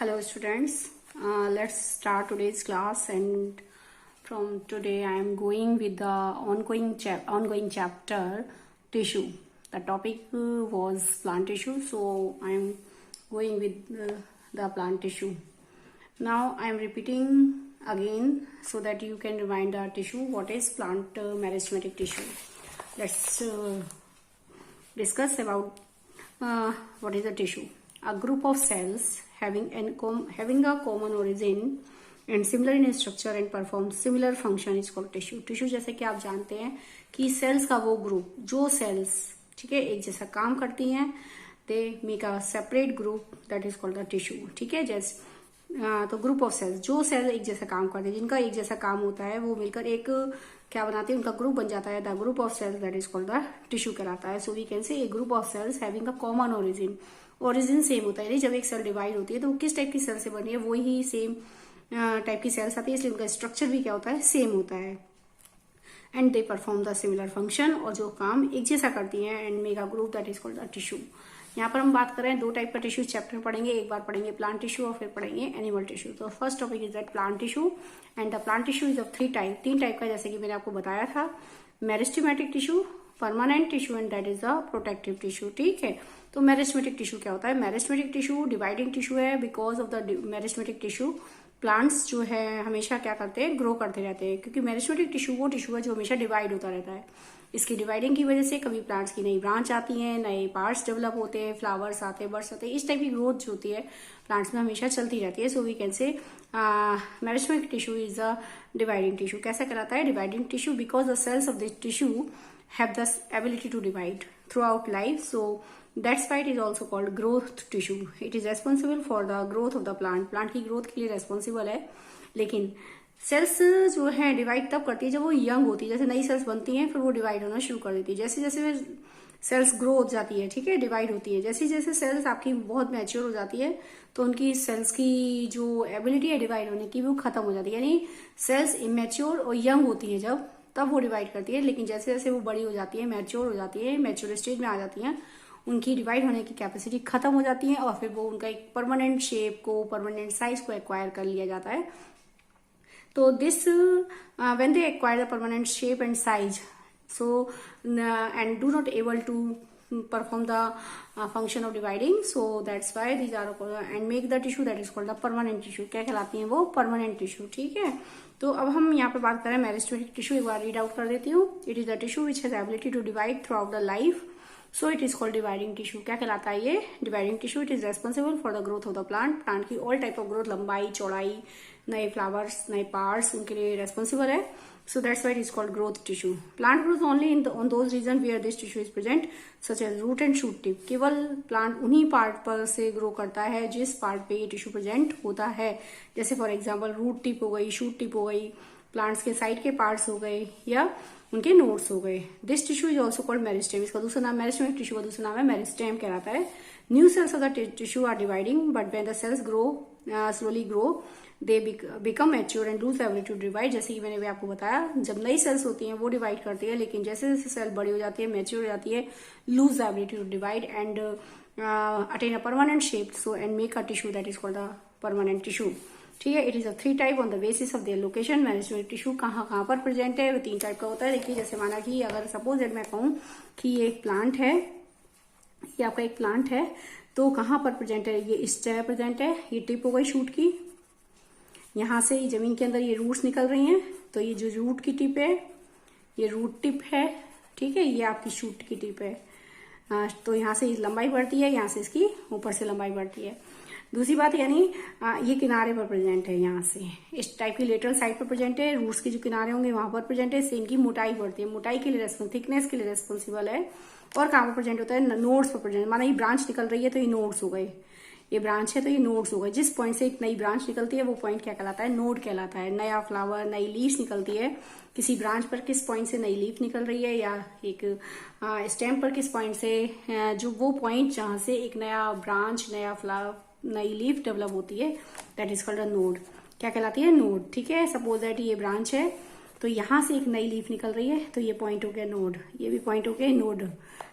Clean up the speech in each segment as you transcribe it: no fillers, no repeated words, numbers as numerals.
Hello students, let's start today's class, and from today I am going with the ongoing chapter tissue. The topic was plant tissue, so I am going with the plant tissue. Now I am repeating again so that you can remind the tissue. What is plant meristematic tissue? Let's discuss about what is a tissue. A group of cells having a common origin and similar in structure and perform similar function is called tissue. Tissue जैसे कि आप जानते हैं कि sales का वो group जो sales ठीक है एक जैसा काम करती हैं, they make a separate group that is called the tissue. ठीक है, जैसे तो ग्रुप ऑफ सेल्स जो सेल एक जैसा काम करते हैं, जिनका एक जैसा काम होता है, वो मिलकर एक क्या बनाते हैं, उनका ग्रुप बन जाता है. The group of cells that is called the tissue कहलाता है. So we can say a group of cells having a common origin same होता है. जब एक सेल डिवाइड होती है तो वो किस टाइप की सेल से बनी है, वही सेम टाइप की सेल्स आती है, इसलिए उनका स्ट्रक्चर भी क्या होता है, सेम होता है. And they perform the similar function, और जो काम एक जैसा करती है, and make a group that is called the tissue. यहाँ पर हम बात कर रहे हैं दो टाइप का टिश्यू चैप्टर पढ़ेंगे. एक बार पढ़ेंगे प्लांट टिश्यू और फिर पढ़ेंगे एनिमल टिश्यू. तो first topic is that plant tissue, and the plant tissue is of तीन टाइप का, जैसे कि मैंने आपको बताया था. Meristematic tissue, permanent tissue, and that is the protective tissue. ठीक है, तो मेरिस्टेमेटिक टिश्यू क्या होता है? मेरिस्टेमेटिक टिश्यू डिवाइडिंग टिश्यू है. Because of the meristematic tissue plants जो है हमेशा क्या करते हैं, ग्रो करते रहते हैं, क्योंकि मेरिस्टेमेटिक टिश्यू वो टिश्यू है जो हमेशा डिवाइड होता रहता है. इसकी डिवाइडिंग की वजह से कभी प्लांट्स की नई ब्रांच आती है, नए पार्ट्स डेवलप होते हैं, फ्लावर्स आते हैं, बर्ड्स आते हैं. इस टाइप की ग्रोथ जो होती है प्लांट्स में हमेशा चलती रहती है. So we can say meristematic tissue is a dividing tissue. कैसा कहलाता है dividing tissue? Because the cells of this tissue have the ability to divide throughout life, so that's why it is also called growth tissue. It is responsible for the growth of the plant की growth के लिए responsible है. लेकिन sales जो है divide तब करती है जब वो यंग होती है. जैसे नई सेल्स बनती हैं फिर वो डिवाइड होना शुरू कर देती है. जैसे जैसे सेल्स ग्रो हो जाती है, ठीक है, डिवाइड होती है. जैसे जैसे सेल्स आपकी बहुत मैच्योर हो जाती है तो उनकी सेल्स की जो एबिलिटी है डिवाइड होने की वो खत्म हो जाती है. यानी सेल्स इमेच्योर और यंग होती है जब, तब वो डिवाइड करती है. लेकिन जैसे जैसे वो बड़ी हो जाती है, मैच्योर हो जाती है, मैच्योर स्टेज में आ जाती हैं, उनकी डिवाइड होने की कैपेसिटी खत्म हो जाती है, और फिर वो उनका एक परमानेंट शेप को, परमानेंट साइज को एक्वायर कर लिया जाता है. तो this when they acquire the permanent shape and size, so and do not able to perform the function of dividing, so that's why these are and make the tissue that is called the permanent tissue. क्या कहलाती है वो? Permanent tissue. ठीक है, तो अब हम यहाँ पे बात करें मेरिस्टेमेटिक टिश्यू. एक बार रीड आउट कर देती हूँ. It is the tissue which has ability to divide throughout the life, so it is called dividing tissue. क्या कहलाता है ये? Dividing tissue. It is responsible for the growth of the plant की all type of growth, लंबाई, चौड़ाई, नए flowers, नए parts, उनके लिए रेस्पॉन्सिबल है. So that's why it is called growth tissue. Plant grows only on those regions where this tissue is present, such as root and shoot tip. केवल plant उन्हीं part पर से ग्रो करता है जिस पार्ट पे ये टिश्यू प्रेजेंट होता है. जैसे फॉर एग्जांपल रूट टिप हो गई, शूट टिप हो गई, प्लांट्स के साइड के पार्ट्स हो गए, या उनके नोड्स हो गए. This tissue is also called meristem. इसका दूसरा नाम मेरिस्टेमिक टिश्यू का दूसरा नाम है मेरिस्टेम कहलाता है. New cells of the tissue are dividing, but when the cells grow slowly grow they become mature and lose ability to divide. जैसे कि मैंने भी आपको बताया, जब नई सेल्स होती हैं वो डिवाइड करती है, लेकिन जैसे जैसे सेल बड़ी हो जाती है, मैच्योर हो जाती है, lose ability to divide and attain a permanent shape, so and make a tissue that is called the permanent tissue. ठीक है, it is a 3 type on the basis of their location. Meristematic tissue कहाँ पर present है? वो 3 type का होता है. देखिए, जैसे माना कि अगर सपोज दैट मैं कहूँ कि ये एक प्लांट है, ये आपका एक प्लांट है, तो कहाँ पर प्रेजेंट है? ये इस जगह प्रेजेंट है. ये टिप हो गई शूट की, यहाँ से जमीन के अंदर ये रूट्स निकल रही हैं, तो ये जो रूट की टिप है ये रूट टिप है. ठीक है, ये आपकी शूट की टिप है. तो यहाँ से लंबाई बढ़ती है, यहाँ से इसकी ऊपर से लंबाई बढ़ती है. दूसरी बात, यानी ये किनारे पर प्रेजेंट है, यहाँ से इस टाइप की लेटरल साइड पर प्रेजेंट है. रूट्स के जो किनारे होंगे वहां पर प्रेजेंट है. इनकी मोटाई बढ़ती है, मोटाई के लिए थिकनेस के लिए रेस्पॉन्सिबल है. और कहाँ पर प्रेजेंट होता है? नोड्स पर प्रेजेंट. माना ये ब्रांच निकल रही है तो ये नोड्स हो गए, ये ब्रांच है तो ये नोड्स हो गए. जिस पॉइंट से एक नई ब्रांच निकलती है वो पॉइंट क्या कहलाता है? नोड कहलाता है. नया फ्लावर, नई लीव्स निकलती है, किसी ब्रांच पर किस पॉइंट से नई लीफ निकल रही है, या एक स्टेम पर किस पॉइंट से, जो वो पॉइंट जहां से एक नया ब्रांच, नया फ्लावर, नई लीफ डेवलप होती है, that is called a node. क्या कहलाती है? नोड. ठीक है, सपोज दैट ये ब्रांच है तो यहां से एक नई लीफ निकल रही है, तो ये पॉइंट हो गया नोड, ये भी पॉइंट हो गया नोड.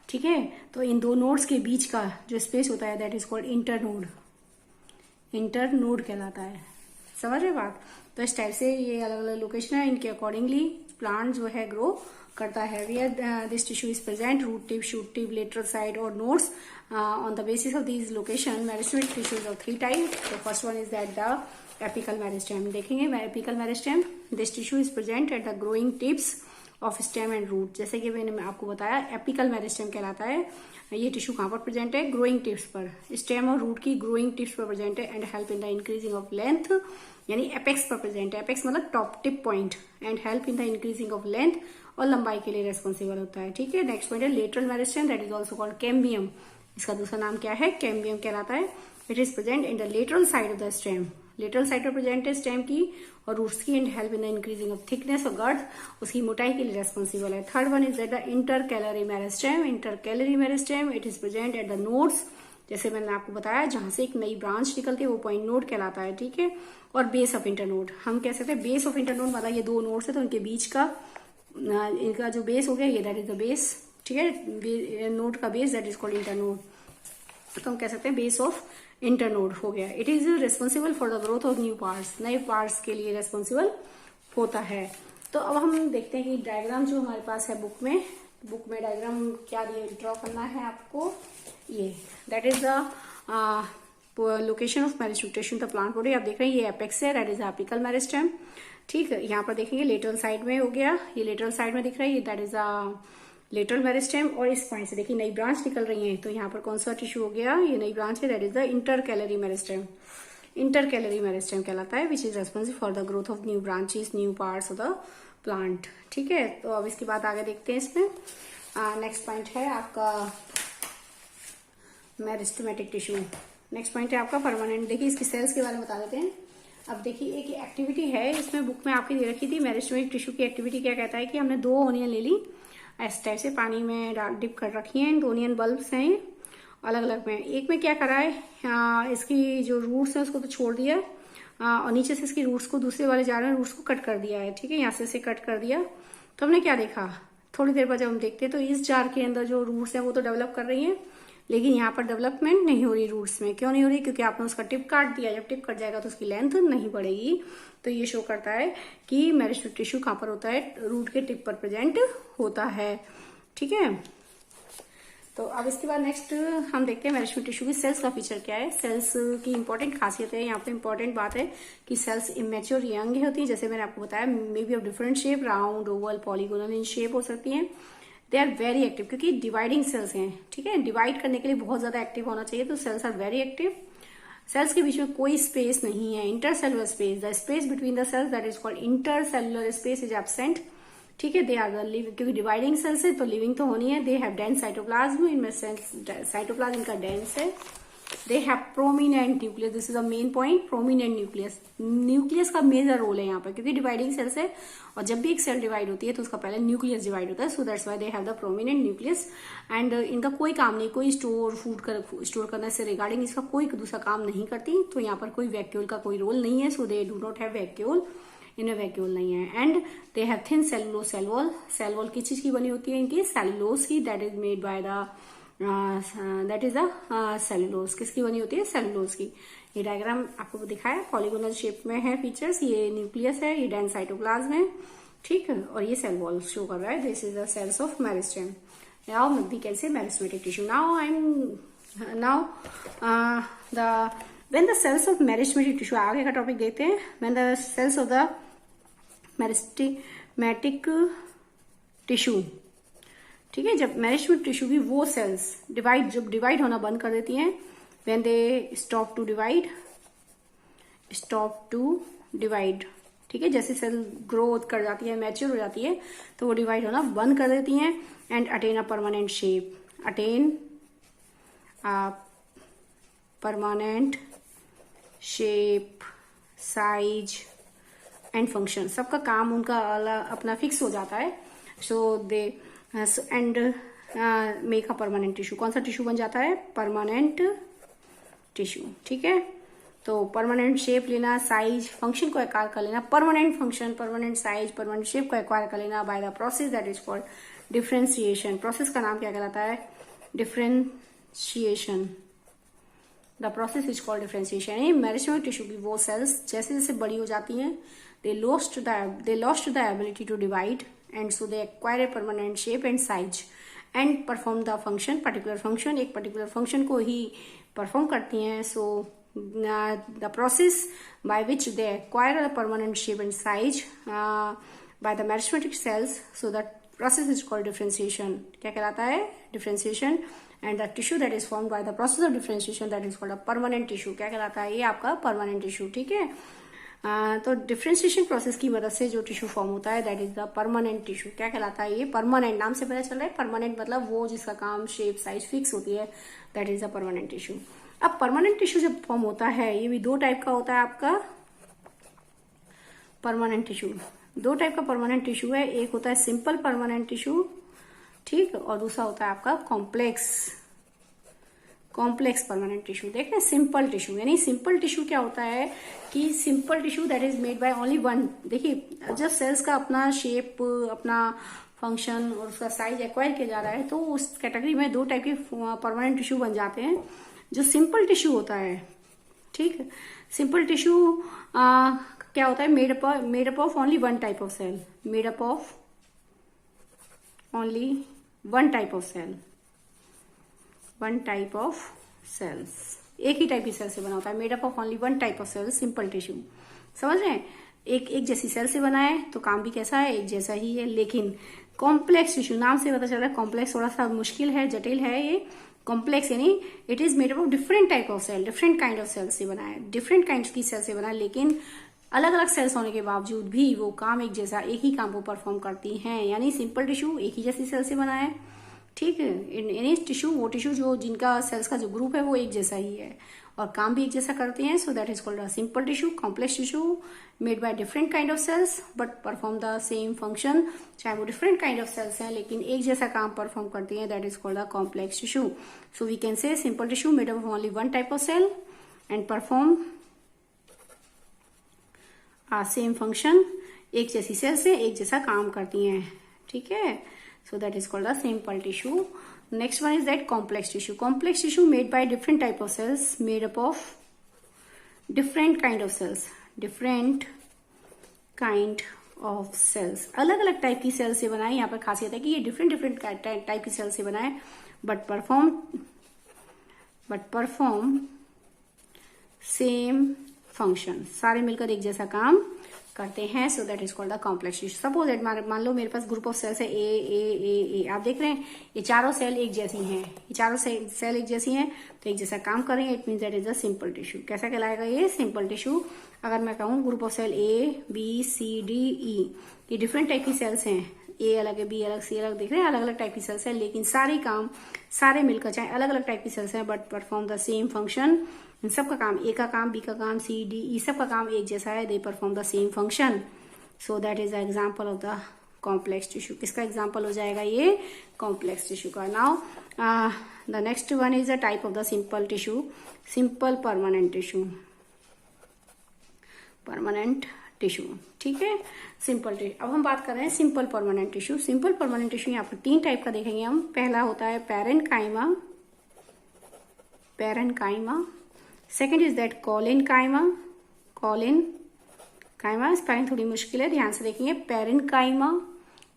ठीक है, तो इन दो नोड्स के बीच का जो स्पेस होता है that is called internode. Internode कहलाता है। समझ रहे बात? तो इस टाइप से ये अलग अलग लोकेशन है, इनके अकॉर्डिंगली प्लांट जो है ग्रो करता है। Where this tissue is present, root tip, shoot tip, lateral side और nodes. On the basis of these location meristematic tissues of 3 type. The first one is that the apical meristem. देखेंगे apical meristem, this tissue is present at the growing tips of stem and root. जैसे कि मैंने आपको बताया apical meristem कहलाता है। ये tissue कहाँ पर प्रेजेंट है? ग्रोइंग टिप्स पर, स्टेम और रूट की ग्रोइंग टिप्स पर प्रेजेंट है। And help in the increasing of length, यानी एपेक्स पर प्रेजेंट है। एपेक्स मतलब top tip point. And help in the increasing of length, और लंबाई के लिए रेस्पॉन्सिबल होता है। ठीक है, नेक्स्ट पॉइंट है lateral meristem, that is also called cambium. इसका दूसरा नाम क्या है? कैम्बियम कहलाता है। It is present in the lateral side of the stem, lateral side पर प्रेजेंट है स्टेम की और रूट्स की। And help in the increasing of thickness और गर्थ, उसकी मोटाई के लिए रेस्पॉन्सिबल है। Third one is that the intercalary meristem. Intercalary meristem, it is present at the nodes, जैसे मैंने आपको बताया जहां से एक नई ब्रांच निकलती है वो पॉइंट नोड कहलाता है। ठीक है, और बेस ऑफ इंटरनोड, हम कह सकते हैं बेस ऑफ इंटरनोड मतलब ये 2 नोड्स है तो उनके बीच का इनका जो बेस हो गया ये दैट इज द बेस। ठीक है, नोड का base that is called internode, तो हम कह सकते हैं बेस ऑफ इंटरनोड हो गया। It is responsible for the growth of new parts, नए पार्ट्स के लिए रेस्पॉन्सिबल होता है। तो अब हम देखते हैं कि डायग्राम जो हमारे पास है बुक में डायग्राम क्या ड्रॉ करना है आपको। ये that is the location of meristem the plant body. आप देख रहे हैं ये एपेक्स है, दैट इज एपिकल मेरिस्टेम। ठीक है, यहाँ पर देखेंगे लेटरल साइड में हो गया, ये लेटरल साइड में दिख रहा है, ये that is the lateral meristem. और इस पॉइंट से देखिए नई ब्रांच निकल रही है, तो यहाँ पर कौन सा टिश्यू हो गया? ये नई ब्रांच है, that is the intercalary meristem. Intercalary meristem कहलाता है, which is responsible for the growth of new branches, new parts of the plant. ठीक है, तो अब इसके बाद आगे देखते हैं इसमें। नेक्स्ट पॉइंट है आपका मेरिस्टेमेटिक टिश्यू। नेक्स्ट पॉइंट है आपका परमानेंट। देखिए इसकी सेल्स के बारे में बता देते हैं। अब देखिए एक एक्टिविटी है इसमें बुक में आपकी दे रखी थी, मेरिस्टेमेटिक टिश्यू की एक्टिविटी क्या कहता है कि हमने 2 ओनियन ले ली, इस टाइप से पानी में डिप कर रखी हैं। 2 ओनियन बल्ब्स हैं अलग अलग में। एक में क्या करा है, इसकी जो रूट्स है उसको तो छोड़ दिया और नीचे से इसकी रूट्स को दूसरे वाले जार में रूट्स को कट कर दिया है। ठीक है, यहाँ से इसे कट कर दिया। तो हमने क्या देखा, थोड़ी देर बाद जब हम देखते हैं तो इस जार के अंदर जो रूट्स हैं वो तो डेवलप कर रही हैं, लेकिन यहाँ पर डेवलपमेंट नहीं हो रही रूट्स में। क्यों नहीं हो रही? क्योंकि आपने उसका टिप काट दिया। जब टिप कट जाएगा तो उसकी लेंथ नहीं बढ़ेगी। तो ये शो करता है कि मेरिस्टेमेटिक टिश्यू कहाँ पर होता है? रूट के टिप पर प्रेजेंट होता है। ठीक है, तो अब इसके बाद नेक्स्ट हम देखते हैं मेरिस्टेमेटिक टिश्यू की सेल्स का फीचर क्या है। सेल्स की इंपॉर्टेंट खासियत है, यहाँ पे इंपॉर्टेंट बात है कि सेल्स इमेच्योर यंग होती है। जैसे मैंने आपको बताया, may be of different shape, round, Oval, polygonal in shape हो सकती हैं। दे आर वेरी एक्टिव, क्योंकि डिवाइडिंग सेल्स हैं। ठीक है, डिवाइड करने के लिए बहुत ज्यादा एक्टिव होना चाहिए, तो cells are very active. Cells के बीच में कोई स्पेस नहीं है, intercellular space, the space between the cells that is called intercellular space is absent. ठीक है, दे आर द लिविंग, क्योंकि डिवाइडिंग सेल्स है तो लिविंग तो होनी है। दे हैव डेंस साइटोप्लाज्म, इनमें साइटोप्लाज्म इनका डेंस है। They have prominent nucleus, this is a main point, prominent nucleus. Nucleus का मेजर रोल है यहाँ पर, क्योंकि डिवाइडिंग सेल्स है और जब भी एक सेल डिवाइड होती है तो उसका पहले न्यूक्लियस डिवाइड होता है। So that's why they have the prominent nucleus. And इनका कोई काम नहीं, कोई स्टोर करने से रिगार्डिंग इसका कोई दूसरा काम नहीं करती। तो यहाँ पर कोई वैक्यूल का कोई रोल नहीं है। So they do not have vacuole, इनमें वैक्यूल नहीं है। And they have thin cellulose cell wall. Cell wall किस चीज की बनी होती है? इनकी सेलुलोज की, that is made by the that is the cellulose. किसकी बनी होती है? सेलुलोज की। ये डायग्राम आपको दिखाया, पॉलीगोनल शेप में है फीचर्स। ये न्यूक्लियस है, ये डेंस साइटोप्लाज्म है। ठीक है, और ये सेल वॉल शो कर रहा है। This is the cells of meristem. Now we can say meristematic tissue. When the cells of meristematic tissue, आगे का टॉपिक देखते हैं। When the cells of the meristematic tissue, ठीक है, जब मेरिस्टेमेटिक टिश्यू की वो सेल्स जब डिवाइड होना बंद कर देती हैं, when they stop to divide, ठीक है, जैसे सेल ग्रोथ कर जाती है, मैच्योर हो जाती है, तो वो डिवाइड होना बंद कर देती हैं। And attain a permanent shape, permanent shape, size and function, सबका काम उनका अपना फिक्स हो जाता है। So they end make a permanent tissue. कौन सा टिश्यू बन जाता है? Permanent tissue. ठीक है, तो परमानेंट शेप लेना, साइज, फंक्शन को एक्वायर कर लेना, permanent function, permanent size, permanent shape को एक्वायर कर लेना by the process that is called differentiation. Process का नाम क्या कहलाता है? Differentiation. The process is called differentiation. यानी मेरिस्टेमेटिक टिश्यू की वो सेल्स जैसे जैसे बड़ी हो जाती हैं, they lost the ability to divide and so they acquire a permanent shape and size and perform the function, particular function, एक पर्टिकुलर फंक्शन को ही परफॉर्म करती हैं। So the process by which they acquire the permanent shape and size by the meristematic cells, so that process is called differentiation. क्या कहलाता है? Differentiation. And the tissue that is formed by the process of differentiation that is called a permanent tissue. क्या कहलाता है? ये आपका permanent tissue. ठीक है, तो डिफरेंशिएशन प्रोसेस की मदद से जो टिश्यू फॉर्म होता है that is the permanent tissue. क्या कहलाता है? ये परमानेंट, नाम से पता चल रहा है परमानेंट मतलब वो जिसका काम, शेप, साइज फिक्स होती है, that is the permanent tissue. अब परमानेंट टिश्यू जब फॉर्म होता है, ये भी दो टाइप का होता है आपका परमानेंट टिश्यू। दो टाइप का परमानेंट टिश्यू है, एक होता है सिंपल परमानेंट टिश्यू, ठीक, और दूसरा होता है आपका कॉम्प्लेक्स परमानेंट टिश्यू। देख रहे हैं, सिंपल टिश्यू, यानी सिंपल टिश्यू क्या होता है कि simple tissue that is made by only one. देखिए, जब सेल्स का अपना शेप, अपना फंक्शन और उसका साइज एक्वायर किया जा रहा है, तो उस कैटेगरी में दो टाइप के परमानेंट टिश्यू बन जाते हैं। जो सिंपल टिश्यू होता है, ठीक, सिंपल टिश्यू क्या होता है? Made up of only one type of cell, made up of only one type of cell, one type of cells, एक ही टाइप की सेल से बना होता है। Made up of only one type of cell, simple tissue. समझ रहे हैं? एक जैसी सेल से बना है तो काम भी कैसा है? एक जैसा ही है। लेकिन कॉम्प्लेक्स टिश्यू, नाम से पता चल रहा है कॉम्प्लेक्स, थोड़ा सा मुश्किल है, जटिल है ये। कॉम्प्लेक्स यानी it is made up of different type of cell, different kind of cell से बना है, डिफरेंट काइंड की सेल से बना है, लेकिन अलग अलग सेल्स होने के बावजूद भी वो काम एक जैसा, एक ही काम को परफॉर्म करती हैं। यानी सिंपल टिश्यू एक ही जैसी सेल से बना है, ठीक है। यानी टिश्यू, वो टिश्यू जो जिनका सेल्स का जो ग्रुप है वो एक जैसा ही है और काम भी एक जैसा करते हैं। So that is called a simple tissue. Complex tissue made by different kind of cells but perform the same function. चाहे वो डिफरेंट काइंड ऑफ सेल्स हैं लेकिन एक जैसा काम परफॉर्म करती हैं, that is called a complex tissue. So we can say simple tissue made up of only one type of cell and perform same function. एक जैसी सेल से एक जैसा काम करती हैं, ठीक है। So that is called a simple tissue. Next one is that complex tissue. Complex tissue made by different type of cells, made up of different kind of cells, different kind of cells, अलग अलग type की cell से बना है। यहाँ पर खासियत है कि ये डिफरेंट टाइप की सेल से बना है बट परफॉर्म सेम फंक्शन, सारे मिलकर एक जैसा काम करते हैं। So that is called the complex tissue. Suppose that मान लो मेरे पास ग्रुप ऑफ सेल्स है ए। आप देख रहे हैं ये चारों सेल एक जैसी हैं, ये चारों सेल एक जैसी हैं तो एक जैसा काम करेंगे। It mean that is a simple tissue. कैसा कहलाएगा ये? Simple tissue. अगर मैं कहूँ group of cell A B C D E, ये डिफरेंट टाइप की सेल्स हैं, ए अलग है, बी अलग, सी अलग, देख रहे हैं अलग अलग टाइप की सेल्स हैं, लेकिन सारे मिलकर चाहे अलग अलग टाइप की सेल्स हैं but perform the same function. इन सब का काम, ए का काम, बी का काम, सी डी ई, सब का काम एक जैसा है, they perform the same function. So that is the example of the complex tissue. किसका एग्जाम्पल हो जाएगा ये? कॉम्प्लेक्स टिश्यू का। Now the next one is the type of the simple tissue, simple permanent tissue, permanent tissue, ठीक है। Simple tissue. अब हम बात कर रहे हैं simple permanent tissue. Simple permanent tissue यहाँ पर तीन टाइप का देखेंगे हम। पहला होता है parenchyma, second is that collenchyma, spelling थोड़ी मुश्किल है, ध्यान से देखेंगे। Parenchyma,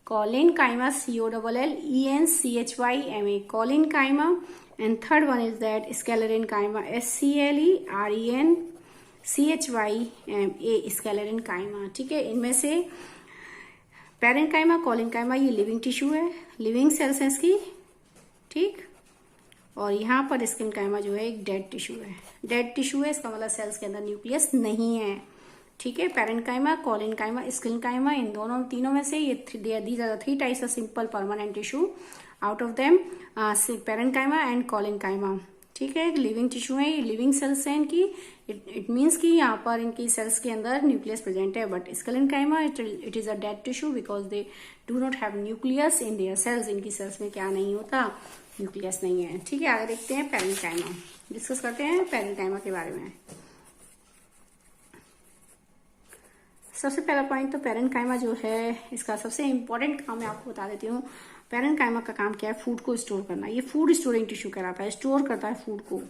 collenchyma, COLLENCHYMA, collenchyma. And third one is that sclerenchyma, SCLERENCHYMA, sclerenchyma, ठीक है। इनमें से पैरेन्काइमा, कॉलिनकाइमा ये लिविंग टिश्यू है, लिविंग सेल्स है इसकी, ठीक। और यहाँ पर स्किनकाइमा जो है एक डेड टिश्यू है, डेड टिश्यू है, इसका मतलब सेल्स के अंदर न्यूक्लियस नहीं है, ठीक है। पैरेन्काइमा, कॉलिनकाइमा, स्किनकाइमा, इन दोनों तीनों में से ये these are the three types of simple permanent tissue. Out of them parenchyma and collenchyma, ठीक है, लिविंग टिश्यू है, ये लिविंग सेल्स हैं इनकी। इट मीन्स कि यहाँ पर इनकी सेल्स के अंदर न्यूक्लियस प्रेजेंट है। But sclerenchyma it is a dead tissue because they do not have nucleus in their cells. इनकी सेल्स में क्या नहीं होता? न्यूक्लियस नहीं है, ठीक है। आगे देखते हैं पैरेन्काइमा, डिस्कस करते हैं पैरेन्काइमा के बारे में। सबसे पहला पॉइंट तो पैरेन्काइमा जो है, इसका सबसे इंपॉर्टेंट काम मैं आपको बता देती हूँ। पैरेन्काइमा का काम क्या है? फूड को स्टोर करना। ये फूड स्टोरिंग टिश्यू कहलाता है, स्टोर करता है फूड को,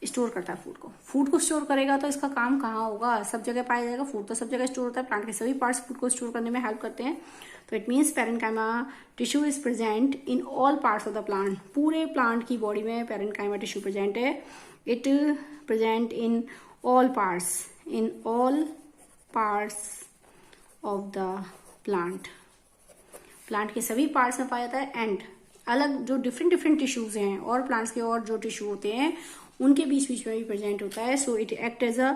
स्टोर करता है फूड को स्टोर करेगा तो इसका काम कहाँ होगा, सब जगह पाया जाएगा। फूड तो सब जगह स्टोर होता है, प्लांट के सभी पार्ट्स फूड को स्टोर करने में हेल्प करते हैं। तो it means parenchyma tissue is present in all parts of the plant. पूरे प्लांट की बॉडी में पैरेन्काइमा टिश्यू प्रेजेंट है। It present in all parts of the plant के सभी पार्ट्स में पाया जाता है। एंड अलग जो डिफरेंट डिश्यूज हैं और प्लांट्स के और जो टिश्यू होते हैं उनके बीच में भी प्रेजेंट होता है। So it act as a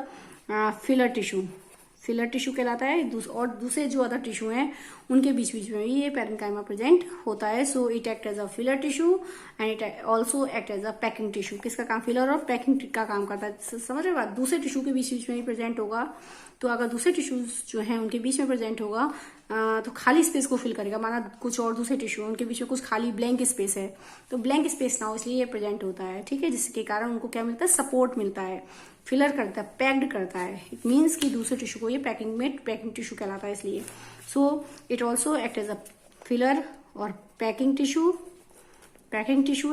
filler tissue कहलाता है। और दूसरे जो अदर टिश्यू हैं उनके बीच में भी ये पैरेन्काइमा प्रेजेंट होता है। So it act as a filler tissue and it also act as a packing tissue. किसका काम, फिलर और पैकिंग का काम करता है। समझ रहे बात, दूसरे टिश्यू के बीच में भी प्रेजेंट होगा। तो अगर दूसरे टिश्यूज जो हैं उनके बीच में प्रेजेंट होगा तो खाली स्पेस को फिल करेगा। माना कुछ और दूसरे टिश्यू उनके बीच में कुछ खाली ब्लैंक स्पेस है, तो ब्लैंक स्पेस ना हो इसलिए ये प्रेजेंट होता है। ठीक है, जिसके कारण उनको क्या मिलता है, सपोर्ट मिलता है, फिलर करता है, पैक्ड करता है। इट मीन्स कि दूसरे टिश्यू को ये पैकिंग टिश्यू कहलाता है इसलिए। So it also act as a filler और पैकिंग टिश्यू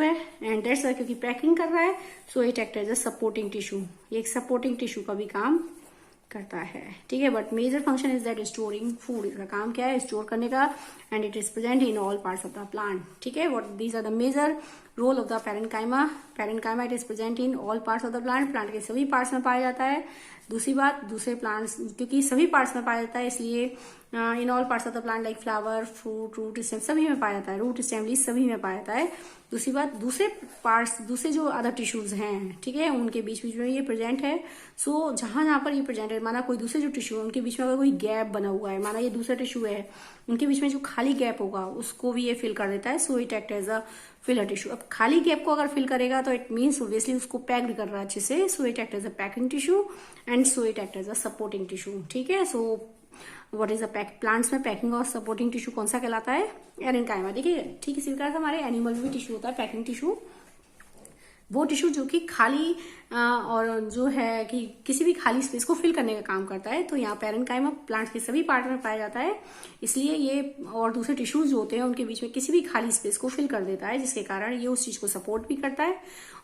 है। एंड दैट्स क्योंकि पैकिंग कर रहा है so it act as a supporting tissue. ये एक सपोर्टिंग टिश्यू का भी काम करता है। ठीक है, but major function is that storing food. इसका काम क्या है, स्टोर करने का। And it is present in all parts of the plant. ठीक है, what these are the major role of the parenchyma it is present in all parts of the plant के सभी पार्ट्स में पाया जाता है। दूसरी बात, दूसरे प्लांट्स क्योंकि सभी पार्ट्स में पाया जाता है इसलिए in all parts of the plant like flower, fruit, root, stem सभी में पाया जाता है। रूट, स्टेम, लीफ सभी में पाया जाता है। दूसरी बात, दूसरे जो अदर टिश्यूज हैं, ठीक है, उनके बीच में ये प्रेजेंट है। सो जहां पर ये प्रेजेंट है, माना कोई दूसरे जो टिश्यू है उनके बीच में अगर कोई गैप बना हुआ है, माना ये दूसरा टिश्यू है, उनके बीच में जो खाली गैप होगा उसको भी ये फिल कर देता है। So it act as a filler tissue. अब खाली गैप को अगर फिल करेगा तो इट मीन्स ऑब्वियसली उसको पैक्ड कर रहा है अच्छे से। So it act as a packing tissue and so it act as a supporting tissue. ठीक है, so what is the plants में पैकिंग और सपोर्टिंग टिश्यू कौन सा कहलाता है, पैरेन्काइमा। देखिए ठीक इसी प्रकार से हमारे एनिमल में भी टिश्यू होता है पैकिंग टिश्यू। वो टिश्यू जो कि खाली और जो है कि किसी भी खाली स्पेस को फिल करने का काम करता है। तो यहाँ पैरेन्काइमा प्लांट्स के सभी पार्ट में पाया जाता है, इसलिए ये और दूसरे टिश्यूज जो होते हैं उनके बीच में किसी भी खाली स्पेस को फिल कर देता है, जिसके कारण ये उस चीज को सपोर्ट भी करता है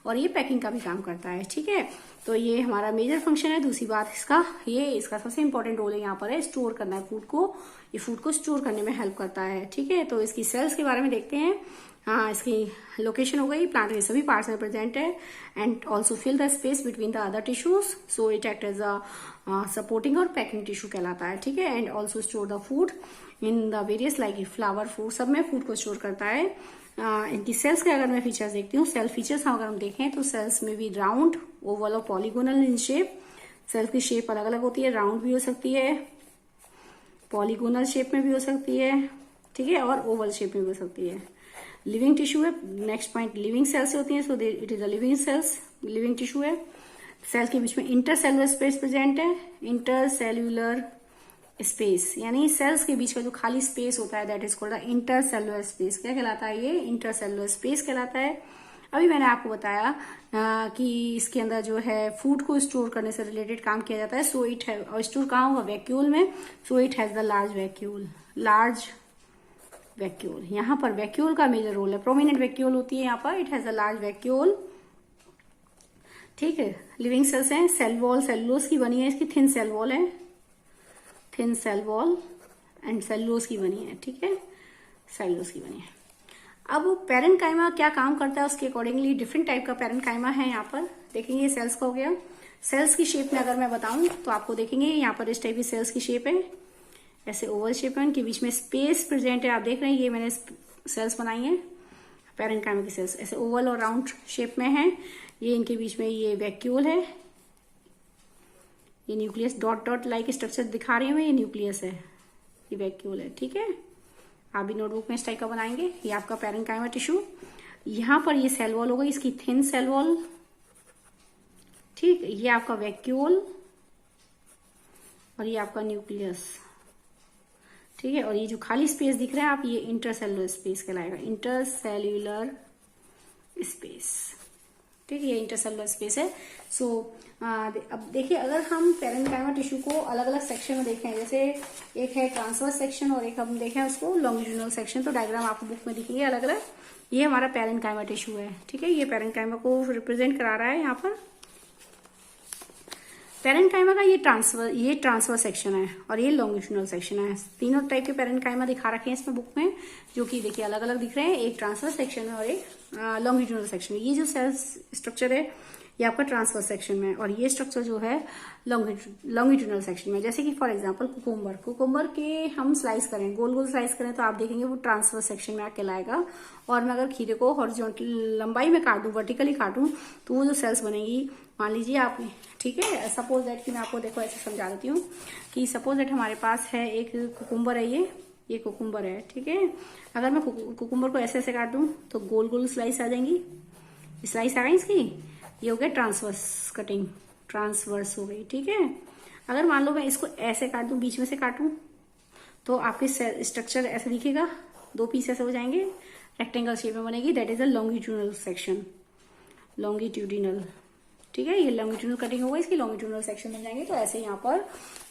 और ये पैकिंग का भी काम करता है। ठीक है, तो ये हमारा मेजर फंक्शन है। दूसरी बात इसका सबसे इंपॉर्टेंट रोल है यहाँ पर है स्टोर करना है फूड को। ये फूड को स्टोर करने में हेल्प करता है। ठीक है, तो इसकी सेल्स के बारे में देखते हैं। हाँ, इसकी लोकेशन हो गई, प्लांट के सभी पार्ट्स में प्रेजेंट है and also fill the space between the other tissues. So it act as a supporting और पैकिंग टिश्यू कहलाता है। ठीक है, and also store the food in the various like flower, fruit सब में फूड को स्टोर करता है। इनकी सेल्स के अगर मैं फीचर्स देखती हूँ, सेल फीचर्स अगर हम देखें तो सेल्स में भी राउंड, ओवल और पॉलीगोनल इन शेप। सेल्स की शेप अलग अलग होती है, राउंड भी हो सकती है, पॉलीगोनल शेप में भी हो सकती है, ठीक है, और ओवल शेप में भी हो सकती है। लिविंग टिश्यू है, नेक्स्ट पॉइंट लिविंग सेल्स होती है। So it is a living tissue है। सेल के बीच में इंटरसेलुलर स्पेस प्रेजेंट है। इंटरसेल्यूलर स्पेस यानी सेल्स के बीच का जो खाली स्पेस होता है that is called the intercellular space. क्या कहलाता है ये, इंटरसेलुलर स्पेस कहलाता है। अभी मैंने आपको बताया कि इसके अंदर जो है फूड को स्टोर करने से रिलेटेड काम किया जाता है। सो इट है, और स्टोर कहाँ होगा, वैक्यूल में। So it has the large vacuole. यहाँ पर वैक्यूल का मेजर रोल है, प्रोमिनेंट वैक्यूल होती है यहाँ पर। It has a large vacuole. ठीक है, लिविंग सेल्स हैं। सेल वॉल सेलुलोज की बनी है, इसकी थिन सेल वॉल है, thin cell wall and cellulose की बनी है। ठीक है, सेलुलोज की बनी है। अब पैरेन्काइमा क्या काम करता है उसके अकॉर्डिंगली डिफरेंट टाइप का पैरेन्काइमा है यहाँ पर। देखेंगे सेल्स का हो गया। सेल्स की शेप में अगर मैं बताऊं तो आपको देखेंगे यहाँ पर इस टाइप की सेल्स की शेप है, ऐसे ओवल शेप है, इनके बीच में स्पेस प्रेजेंट है। आप देख रहे हैं ये मैंने सेल्स बनाई है पैरेन्काइमा की सेल्स, ऐसे ओवल और राउंड शेप में है। ये इनके बीच में ये वैक्यूल है, ये न्यूक्लियस डॉट लाइक स्ट्रक्चर दिखा रही हूँ, ये न्यूक्लियस है, ये वैक्यूल है। ठीक है, आप भी नोटबुक में इस टाइप का बनाएंगे। ये आपका पैरेन्काइमा टिश्यू। यहाँ पर ये सेल वॉल होगा, इसकी थिन सेल वॉल। ठीक, ये आपका वैक्यूल और ये आपका न्यूक्लियस। ठीक है, और ये जो खाली स्पेस दिख रहा है आप, ये इंटरसेलुलर स्पेस कहलाएगा, इंटरसेल्यूलर स्पेस। ठीक है, ये इंटरसेलुलर स्पेस है। सो अब देखिए, अगर हम पैरेन्काइमा टिश्यू को अलग अलग सेक्शन में देखें, जैसे एक है ट्रांसवर्स सेक्शन और एक हम देखें उसको लॉन्गिट्यूडिनल सेक्शन, तो डायग्राम आपको बुक में दिखेंगे अलग अलग। ये हमारा पैरेन्काइमा टिश्यू है। ठीक है, ये पैरेन्काइमा को रिप्रेजेंट करा रहा है यहाँ पर। पैरेन्काइमा का ये ट्रांसफर सेक्शन है और ये लॉन्गिट्यूडनल सेक्शन है। तीनों टाइप के पैरेन्काइमा दिखा रखे हैं इसमें बुक में, जो कि देखिए अलग अलग दिख रहे हैं। एक ट्रांसफर सेक्शन है और एक लॉन्गिट्यूडनल सेक्शन है। ये जो सेल स्ट्रक्चर है ये आपका ट्रांसफर सेक्शन में, और ये स्ट्रक्चर जो है लॉन्गिट्यूडनल सेक्शन में। जैसे कि फॉर एग्जांपल कुकुम्बर के हम स्लाइस करें, गोल गोल स्लाइस करें, तो आप देखेंगे वो ट्रांसफर सेक्शन में आके लाएगा। और मैं अगर खीरे को हॉरिजॉन्टल लंबाई में काटूं, वर्टिकली काटूं, तो वो जो सेल्स बनेगी, मान लीजिए आप, ठीक है, सपोज दैट कि मैं आपको देखो ऐसे समझा देती हूँ कि सपोज दैट हमारे पास है एक कुकुम्बर है, ये कुकुम्बर है, ठीक है। अगर मैं कुकुम्बर को ऐसे ऐसे काट दूं तो गोल गोल स्लाइस आ जाएंगी, स्लाइस आ गई इसकी। ये हो गया ट्रांसवर्स कटिंग, ट्रांसवर्स हो गई, ठीक है। अगर मान लो मैं इसको ऐसे काट दूं, बीच में से काटूं, तो आपके स्ट्रक्चर ऐसे दिखेगा, दो पीस ऐसे हो जाएंगे, रेक्टेंगल शेप में बनेगी, that is a longitudinal section, longitudinal, ठीक है। ये लॉन्गिट्यूडनल कटिंग होगा, इसकी लॉन्गिट्यूडनल सेक्शन बन जाएंगे। तो ऐसे यहाँ पर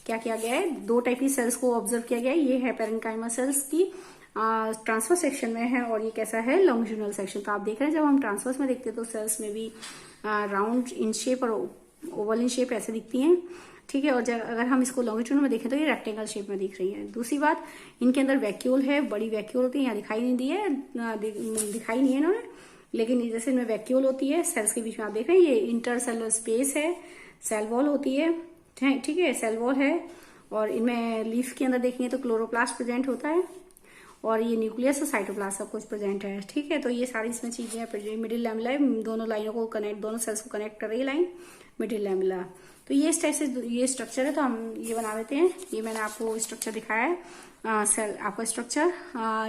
क्या किया गया है, दो टाइप की सेल्स को ऑब्जर्व किया गया है। ये है पैरेन्काइमा सेल्स की ट्रांसफर सेक्शन में है, और ये कैसा है, लॉन्गिट्यूडनल सेक्शन। तो आप देख रहे हैं जब हम ट्रांसफर्स में देखते हैं तो सेल्स में भी राउंड इन शेप और ओवल इन शेप ऐसे दिखती हैं, ठीक है। और अगर हम इसको लॉन्गिट्यूड में देखें तो ये रेक्टेंगल शेप में दिख रही है। दूसरी बात, इनके अंदर वैक्यूल है, बड़ी वैक्यूल होती है, यहाँ दिखाई नहीं दी है, दिखाई नहीं है इन्होंने, लेकिन जैसे इनमें वैक्यूल होती है सेल्स के बीच में, आप देख रहे हैं ये इंटरसेलुलर स्पेस है, सेल वॉल होती है, ठीक है, सेल वॉल है। और इनमें लीफ के अंदर देखेंगे तो क्लोरोप्लास्ट प्रेजेंट होता है, और ये न्यूक्लियस और साइटोप्लाज्म सब कुछ प्रेजेंट है, ठीक है। तो ये सारी इसमें चीजें हैं। मिडिल लैमेला है, दोनों लाइनों को कनेक्ट, दोनों सेल्स को कनेक्ट कर रही है लाइन, मिडिल लैमेला। तो ये इस टाइप से ये स्ट्रक्चर है, तो हम ये बना देते हैं। ये मैंने आपको स्ट्रक्चर दिखाया है, सेल आपका स्ट्रक्चर,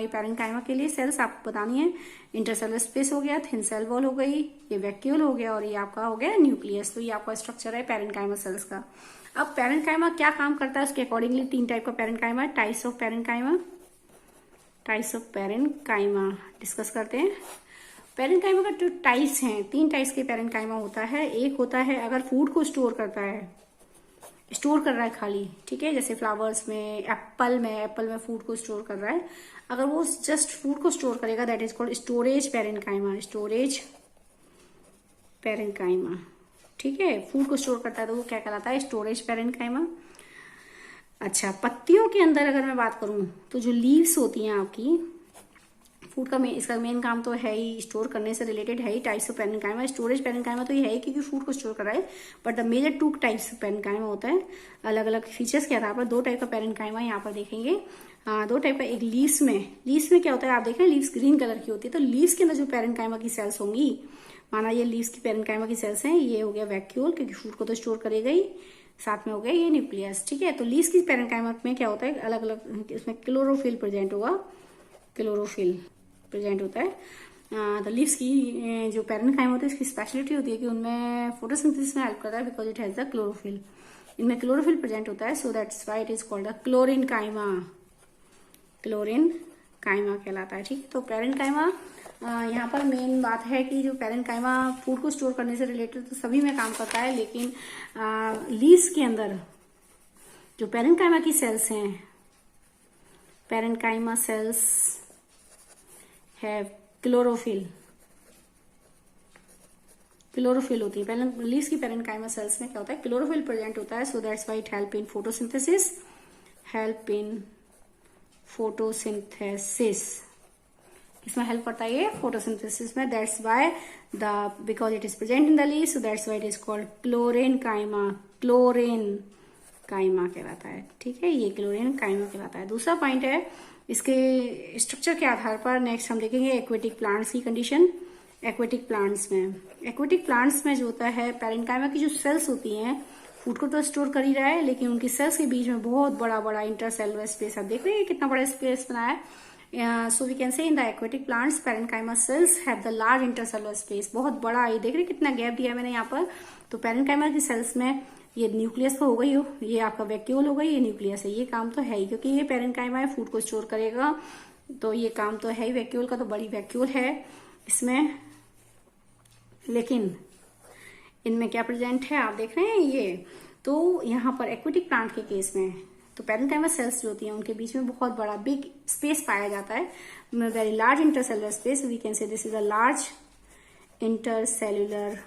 ये पैरेन्काइमा के लिए सेल्स आपको बतानी है। इंटरसेलुलर स्पेस हो गया, थिन सेल वॉल हो गई, ये वैक्यूल हो गया, और ये आपका हो गया न्यूक्लियस। तो ये आपका स्ट्रक्चर है पैरेन्काइमा सेल्स का। अब पैरेन्काइमा क्या काम करता है, उसके अकॉर्डिंगली तीन टाइप का parenchyma, types of parenchyma, types of parenchyma discuss करते हैं। पैरेन्काइमा का जो टाइप्स हैं, तीन टाइप्स के पैरेन्काइमा होता है। एक होता है अगर फूड को स्टोर करता है, स्टोर कर रहा है खाली, ठीक है, जैसे फ्लावर्स में, एप्पल में फूड को स्टोर कर रहा है। अगर वो जस्ट फूड को स्टोर करेगा, that is called storage parenchyma, storage parenchyma, ठीक है। फूड को स्टोर करता है तो वो क्या कहलाता है, स्टोरेज पैरेन्काइमा। अच्छा, पत्तियों के अंदर अगर मैं बात करूं तो जो लीव्स होती हैं आपकी, फूड का इसका मेन काम तो है ही, स्टोर करने से रिलेटेड है ही types of parenchyma. Storage parenchyma तो ये है क्योंकि फूड को स्टोर कर रहा है, but the major two types of parenchyma होता है। अलग अलग फीचर्स के आधार पर दो टाइप का पैरेन्काइमा यहाँ पर देखेंगे, दो टाइप का। एक लीव्स में क्या होता है, आप देख रहे हैं लीव्स ग्रीन कलर की होती है, तो लीव्स के अंदर जो पैरेन्काइमा की सेल्स होंगी, माना ये लीव्स की पैरेन्काइमा की सेल्स हैं, ये हो गया वैक्यूल, क्योंकि फूड को तो स्टोर करेगा ही, साथ में हो गया ये न्यूक्लियस, ठीक है। तो लीव्स की पैरेन्काइमा में क्या होता है, अलग अलग इसमें क्लोरोफिल प्रेजेंट होगा, क्लोरोफिल प्रेजेंट होता है। तो लीव्स की जो पैरेन्काइमा होती है इसकी स्पेशलिटी होती है कि उनमें फोटोसिंथेसिस में हेल्प करता है, because it has the chlorophyll, इनमें क्लोरोफिल प्रेजेंट होता है, so that's why it is called the क्लोरेन्काइमा, क्लोरेन्काइमा कहलाता है, ठीक है। तो पैरेन्काइमा यहाँ पर मेन बात है कि जो पैरेन्काइमा फूड को स्टोर करने से रिलेटेड तो सभी में काम करता है, लेकिन लीव्स के अंदर जो पैरेन्काइमा की सेल्स हैं, पैरेन्काइमा सेल्स है क्लोरोफिल होती है। पहले लीव्स की पैरेन्काइमा सेल्स में क्या होता है, क्लोरोफिल प्रेजेंट होता है, so that's why it help in photosynthesis, इसमें हेल्प करता है ये फोटोसिंथेसिस में, that's why because it is present in the leaves, so that's why it is called क्लोरेन्काइमा कहलाता है, ठीक है। ये क्लोरेन्काइमा कहलाता है। दूसरा पॉइंट है इसके स्ट्रक्चर के आधार पर, नेक्स्ट हम देखेंगे एक्वेटिक प्लांट्स की कंडीशन। एक्वेटिक प्लांट्स में जो होता है, पैरेन्काइमा की जो सेल्स होती हैं, फूड को तो स्टोर कर ही रहा है, लेकिन उनकी सेल्स के बीच में बहुत बड़ा बड़ा इंटरसेलुलर स्पेस, आप देख रहे हैं कितना बड़ा स्पेस बना है। So we can say in the aquatic plants parenchyma cells have the large intercellular space, बहुत बड़ा, ये देख रहे हैं कितना गैप दिया है मैंने यहाँ पर। तो पैरेन्काइमा की सेल्स में ये न्यूक्लियस तो हो गई, ये आपका वैक्यूल हो गई, ये न्यूक्लियस है, ये काम तो है ही, क्योंकि ये पैरेन्काइमा है, फूड को स्टोर करेगा, तो ये काम तो है ही वैक्यूल का, तो बड़ी वैक्यूल है इसमें। लेकिन इनमें क्या प्रेजेंट है, आप देख रहे हैं ये, तो यहाँ पर एक्वेटिक प्लांट के केस में तो पैरेन्काइमा सेल्स जो होती हैं उनके बीच में बहुत बड़ा बिग स्पेस पाया जाता है, very large intercellular space, we can say this is a large intercellular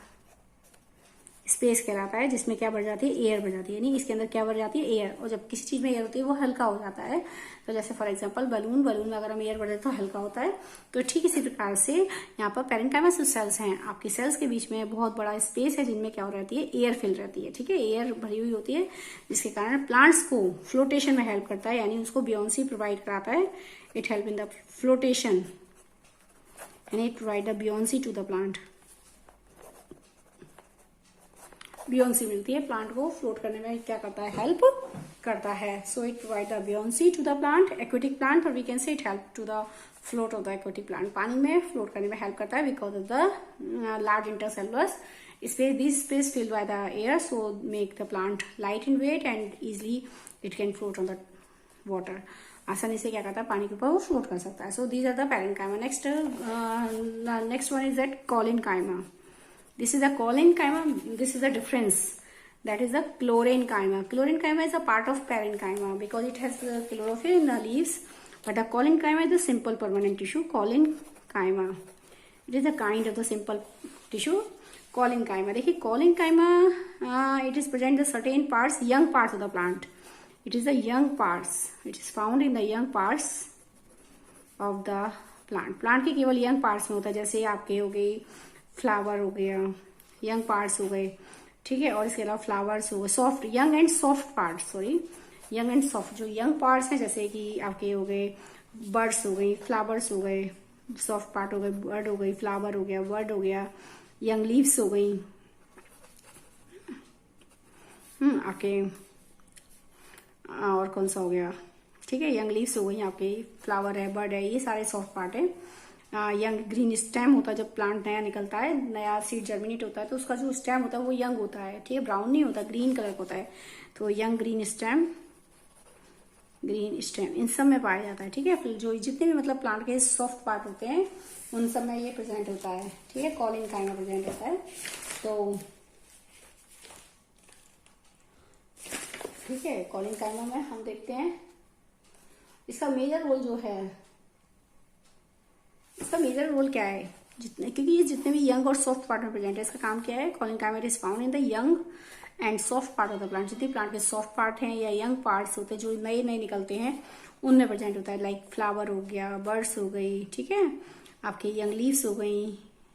space कहलाता है, जिसमें क्या बढ़ जाती है, एयर बढ़ जाती है, यानी इसके अंदर क्या बढ़ जाती है, एयर। और जब किसी चीज में एयर होती है वो हल्का हो जाता है। तो जैसे फॉर एग्जांपल बलून में अगर हम एयर बढ़ जाए तो हल्का होता है। तो ठीक इसी प्रकार से यहाँ पर पेरेन्काइमा सेल्स हैं, आपकी सेल्स के बीच में बहुत बड़ा स्पेस है जिनमें क्या हो रहती है, एयर फिल रहती है। ठीक है, एयर भरी हुई होती है, जिसके कारण प्लांट्स को फ्लोटेशन में हेल्प करता है, यानी उसको बियोंसी प्रोवाइड कराता है। It help in the flotation and it provide the buoyancy to the plant। buoyancy मिलती है प्लांट को फ्लोट करने में, क्या करता है, हेल्प करता है। So it provide the buoyancy to the plant, aquatic plant, और we can say it help to the float of the aquatic plant. पानी में फ्लोट करने में हेल्प करता है because of the large intercellular space, this space filled by the air, so make the plant light in weight and easily it can float on the water. आसानी से क्या करता है, पानी के ऊपर वो फ्लोट कर सकता है। So these are the parenchyma. Next one is that collenchyma. This is the collenchyma, this is the difference, that is the chlorenchyma। Chlorenchyma is a part of parenchyma because it has chlorophyll in the leaves, but the collenchyma is the simple permanent tissue, collenchyma। It is a kind of the simple tissue, collenchyma। देखिए collenchyma, it is present the certain parts, young parts of the plant। It is the young parts, it is found in the young parts of the plant। Plant के केवल young parts में होता है, जैसे आपके हो गई फ्लावर हो गया, यंग पार्ट्स हो गए, ठीक है, और इसके अलावा फ्लावर्स हो गए, soft young and soft parts, sorry young and soft, जो यंग पार्ट्स हैं जैसे कि आपके हो गए बर्ड्स हो गई, फ्लावर्स हो गए, सॉफ्ट पार्ट हो गए, बर्ड हो गई, फ्लावर हो गया, बर्ड हो गया, यंग लीव्स हो गई, आपके और कौन सा हो गया, ठीक है, यंग लीव्स हो गई, आपके फ्लावर है, बर्ड है, ये सारे सॉफ्ट पार्ट है। यंग ग्रीन स्टेम होता है, जब प्लांट नया निकलता है, नया सीड जर्मिनेट होता है, तो उसका जो स्टेम होता है वो यंग होता है, ठीक है, ब्राउन नहीं होता, ग्रीन कलर का होता है। तो यंग ग्रीन स्टेम इन सब में पाया जाता है। ठीक है, फिर जो जितने भी मतलब प्लांट के सॉफ्ट पार्ट होते हैं उन सब में ये प्रेजेंट होता है। ठीक है, कॉलिनकाइमा प्रेजेंट होता है। तो ठीक है, कॉलिनकाइमा में हम देखते हैं इसका मेजर रोल जो है, इसका मेजर रोल क्या है, जितने, क्योंकि ये जितने भी यंग और सॉफ्ट पार्ट में प्रेजेंट है, इसका काम क्या है, collenchyma is found in the young and soft part of the plant. जितने प्लांट के सॉफ्ट पार्ट हैं या यंग पार्ट्स होते हैं जो नए नए निकलते हैं उनमें प्रेजेंट होता है, लाइक फ्लावर हो गया, बर्ड्स हो गई, ठीक है, आपके यंग लीव्स हो गई,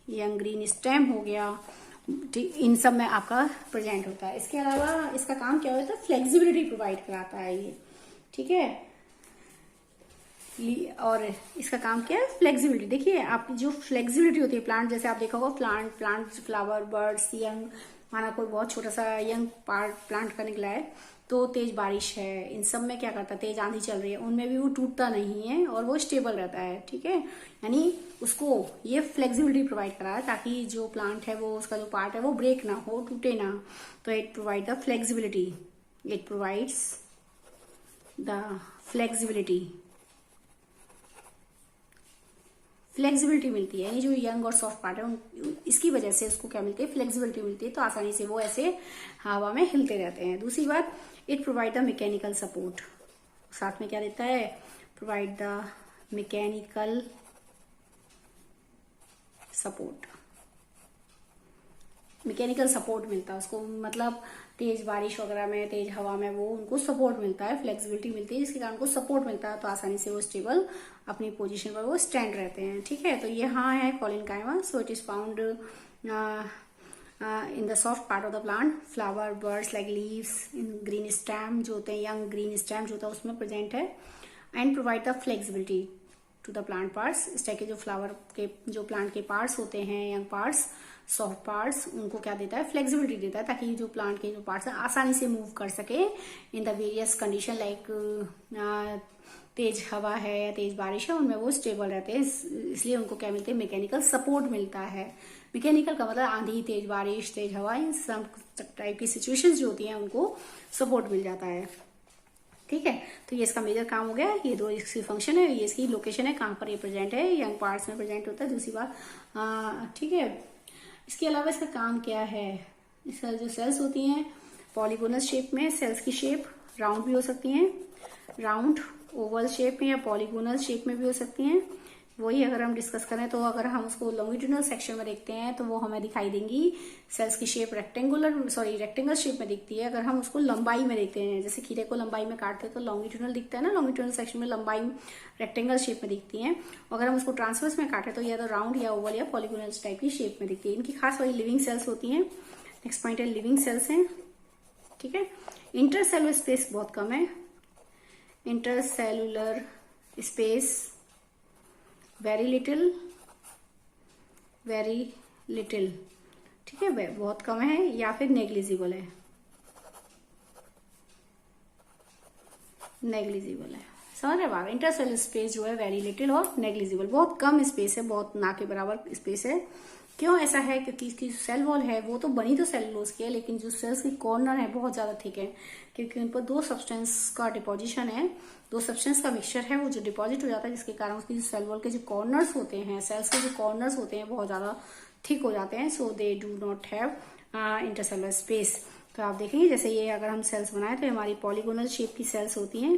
यंग ग्रीन स्टेम हो गया, ठीक, इन सब में आपका प्रेजेंट होता है। इसके अलावा इसका काम क्या होता है, फ्लेक्सिबिलिटी प्रोवाइड कराता है ये। ठीक है, और इसका काम क्या है, फ्लेक्सिबिलिटी। देखिए आपकी जो फ्लेक्सिबिलिटी होती है प्लांट, जैसे आप देखा होगा प्लांट फ्लावर, बर्ड्स, यंग, माना कोई बहुत छोटा सा यंग पार्ट प्लांट का निकला है, तो तेज बारिश है, इन सब में क्या करता है, तेज आंधी चल रही है, उनमें भी वो टूटता नहीं है और वो स्टेबल रहता है। ठीक है, यानी उसको ये फ्लेक्सिबिलिटी प्रोवाइड करा है ताकि जो प्लांट है वो, उसका जो पार्ट है वो ब्रेक ना हो, टूटे ना। तो it provide the flexibility, it provides the flexibility मिलती है। ये जो यंग और सॉफ्ट पार्ट है इसकी वजह से उसको क्या मिलती है, फ्लेक्सिबिलिटी मिलती है, तो आसानी से वो ऐसे हवा में हिलते रहते हैं। दूसरी बात, it provide the mechanical support, साथ में क्या देता है, provide the mechanical support, mechanical support मिलता है उसको, मतलब तेज बारिश वगैरह में, तेज हवा में वो उनको सपोर्ट मिलता है, फ्लेक्सिबिलिटी मिलती है, जिसके कारण उनको सपोर्ट मिलता है, तो आसानी से वो स्टेबल अपनी पोजीशन पर वो स्टैंड रहते हैं। ठीक है, तो ये हाँ है collenchyma. So it is found in the soft part of the plant, flower, birds like leaves, in green stem जो होते हैं, यंग ग्रीन स्टेम जो होता है उसमें प्रेजेंट है, and provide the flexibility to the plant parts. इस type के जो फ्लावर के, जो प्लांट के पार्ट्स होते हैं, यंग पार्ट्स, सॉफ्ट पार्ट्स, उनको क्या देता है, फ्लेक्सिबिलिटी देता है, ताकि जो प्लांट के जो पार्ट्स हैं आसानी से मूव कर सके in the various condition, like तेज हवा है या तेज बारिश है, उनमें वो स्टेबल रहते हैं, इसलिए उनको क्या मिलते हैं, मैकेनिकल सपोर्ट मिलता है। मैकेनिकल का मतलब आंधी, तेज बारिश, तेज हवा, इन सब टाइप की सिचुएशंस जो होती हैं उनको सपोर्ट मिल जाता है। ठीक है, तो ये इसका मेजर काम हो गया। ये दो इसकी फंक्शन है, ये इसकी लोकेशन है, कहाँ पर ये प्रेजेंट है, यंग पार्ट्स में प्रेजेंट होता है। दूसरी बात, ठीक है, इसके अलावा इसका काम क्या है, इसका जो सेल्स होती हैं पॉलीगोनल शेप में, सेल्स की शेप राउंड भी हो सकती हैं, राउंड ओवल शेप में या पॉलीगोनल शेप में भी हो सकती हैं, वही अगर हम डिस्कस करें तो अगर हम उसको लॉन्गिट्यूडनल सेक्शन में देखते हैं तो वो हमें दिखाई देंगी सेल्स की शेप रेक्टेंगल शेप में दिखती है। अगर हम उसको लंबाई में देखते हैं, जैसे खीरे को लंबाई में काटते हैं तो लॉन्गिट्यूडनल दिखता है ना, लॉन्गिट्यूडनल सेक्शन में लंबाई रेक्टेंगल शेप में दिखती है। अगर हम उसको ट्रांसवर्स में काटे तो या तो राउंड या ओवल या पॉलीगोनल टाइप की शेप में दिखती है। इनकी खास वही लिविंग सेल्स होती हैं। नेक्स्ट पॉइंट है लिविंग सेल्स हैं, ठीक है। इंटरसेलुलर स्पेस बहुत कम है, इंटरसेलुलर स्पेस वेरी लिटिल, ठीक है, बहुत कम है या फिर नेग्लिजिबल है, समझ रहे बात। इंटरसेलुलर स्पेस जो है वेरी लिटिल और नेग्लिजिबल, बहुत कम स्पेस है, बहुत ना के बराबर स्पेस है। क्यों ऐसा है? क्योंकि इसकी जो सेल वॉल है वो तो बनी तो सेलुलोज की है, लेकिन जो सेल्स की कॉर्नर है बहुत ज्यादा थिक है, क्योंकि उन पर दो सब्सटेंस का डिपोजिशन है, दो सब्सटेंस का मिक्सचर है वो जो डिपॉजिट हो जाता है, जिसके कारण उसकी जो सेल वॉल के जो कॉर्नर्स होते हैं, सेल्स के जो कॉर्नर्स होते हैं बहुत ज्यादा थिक हो जाते हैं। So they do not have intercellular space. तो आप देखेंगे जैसे ये अगर हम सेल्स बनाए तो हमारी पॉलीगोनल शेप की सेल्स होती हैं,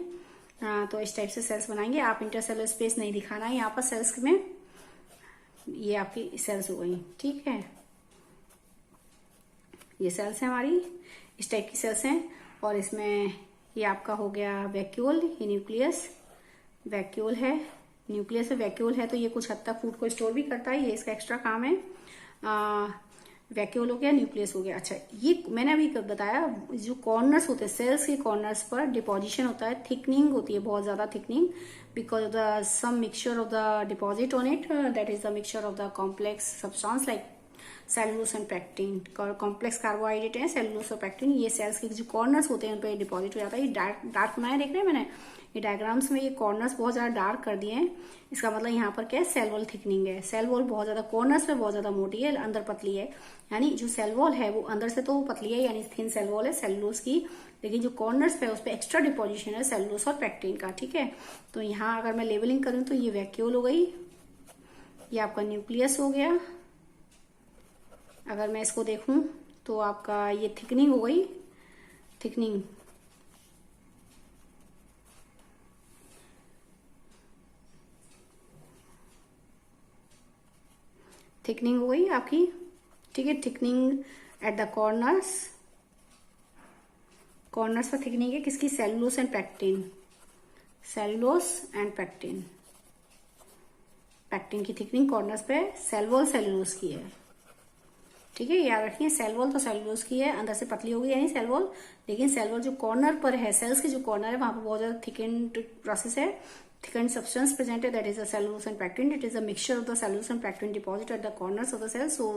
तो इस टाइप से सेल्स बनाएंगे आप। इंटरसेलुलर स्पेस नहीं दिखाना है यहाँ पर सेल्स में, ये आपकी सेल्स हो गई, ठीक है। ये सेल्स है हमारी, इस टाइप की सेल्स हैं। और इसमें ये आपका हो गया वैक्यूल, ये न्यूक्लियस, वैक्यूल है, न्यूक्लियस है, वैक्यूल है, तो ये कुछ हद तक फूड को स्टोर भी करता है, ये इसका एक्स्ट्रा काम है। वैक्यूल हो गया, न्यूक्लियस हो गया। अच्छा, ये मैंने अभी बताया जो कॉर्नर्स होते हैं, सेल्स के कॉर्नर्स पर डिपोजिशन होता है, थिकनिंग होती है, बहुत ज्यादा thickening, because of the some mixture of the deposit on it, that is the mixture of the complex substance like cellulose and pectin. Complex carbohydrate है सेलुलोज और पैक्टिन, ये सेल्स के जो कॉर्नर्स होते हैं उन पर डिपॉजिट हो जाता है। ये डार्क बनाए देख रहे हैं मैंने, ये डायग्राम्स में ये कॉर्नर्स बहुत ज्यादा डार्क कर दिए हैं। इसका मतलब यहाँ पर क्या है? सेल वॉल थिकनिंग है। सेल वॉल बहुत ज्यादा कॉर्नर्स पे बहुत ज्यादा मोटी है, अंदर पतली है, यानी जो सेल वॉल है वो अंदर से तो पतली है, यानी थिन सेल वॉल है सेलुलोज की, लेकिन जो कॉर्नर्स पे उस पर एक्स्ट्रा डिपोजिशन है सेलुलोज और पैक्टिन का, ठीक है। तो यहाँ अगर मैं लेबलिंग करूँ तो ये वैक्यूल हो गई, ये आपका न्यूक्लियस हो गया। अगर मैं इसको देखूं तो आपका ये थिकनिंग हो गई, थिकनिंग, थिकनिंग हो गई आपकी, ठीक है। Thickening at the corners, corners पर थिकनिंग है किसकी? Cellulose and pectin, cellulose and pectin, pectin की थिकनिंग कॉर्नर्स पे सेल वॉल सेलुलोज की है, ठीक है। याद रखिए सेल वॉल तो सेलुलोज की है, अंदर से पतली होगी यानी सेल वॉल, लेकिन सेल वॉल जो कॉर्नर पर है, सेल्स के जो कॉर्नर है वहां पर बहुत ज्यादा थिकेंड प्रोसेस है, थिकेंड सब्सटेंस प्रेजेंट है, that is the cellulose and pectin. It is a mixture of the cellulose and pectin deposit at the corners of the cell, so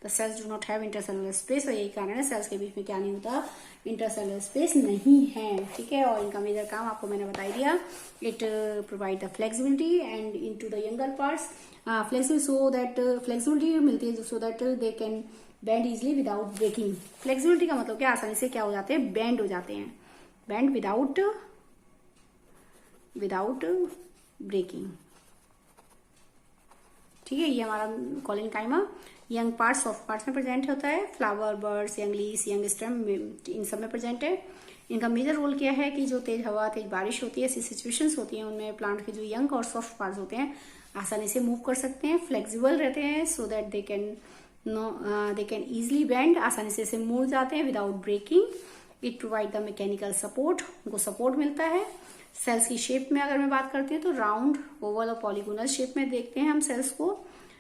the cells do not have intercellular space. और यही कारण है sales के बीच में क्या नहीं होता? इंटरसेलुलर स्पेस नहीं है, ठीक है। और इनका मेजर काम आपको मैंने बता दिया, it provide the flexibility and into the younger parts, flexibility so that flexibility मिलती है so that they can bend easily without breaking. Flexibility का मतलब क्या? आसानी से क्या हो जाते हैं? बेंड हो जाते हैं, बेंड विदाउट ब्रेकिंग, ठीक है। ये हमारा collenchyma young part, soft parts में प्रेजेंट होता है, flower, buds, young leaves, young stem, इन सब में प्रेजेंट है। इनका मेजर रोल क्या है कि जो तेज हवा, तेज बारिश होती है, ऐसी सिचुएशंस होती हैं, उनमें प्लांट के जो यंग और सॉफ्ट पार्ट्स होते हैं आसानी से मूव कर सकते हैं, फ्लेक्सिबल रहते हैं, so that they can easily bend, आसानी से इसे मुड़ जाते हैं without breaking. It provide the mechanical support, उनको सपोर्ट मिलता है। सेल्स की शेप में अगर मैं बात करती हूँ तो राउंड, ओवल और पॉलीगोनल शेप में देखते हैं हम सेल्स को,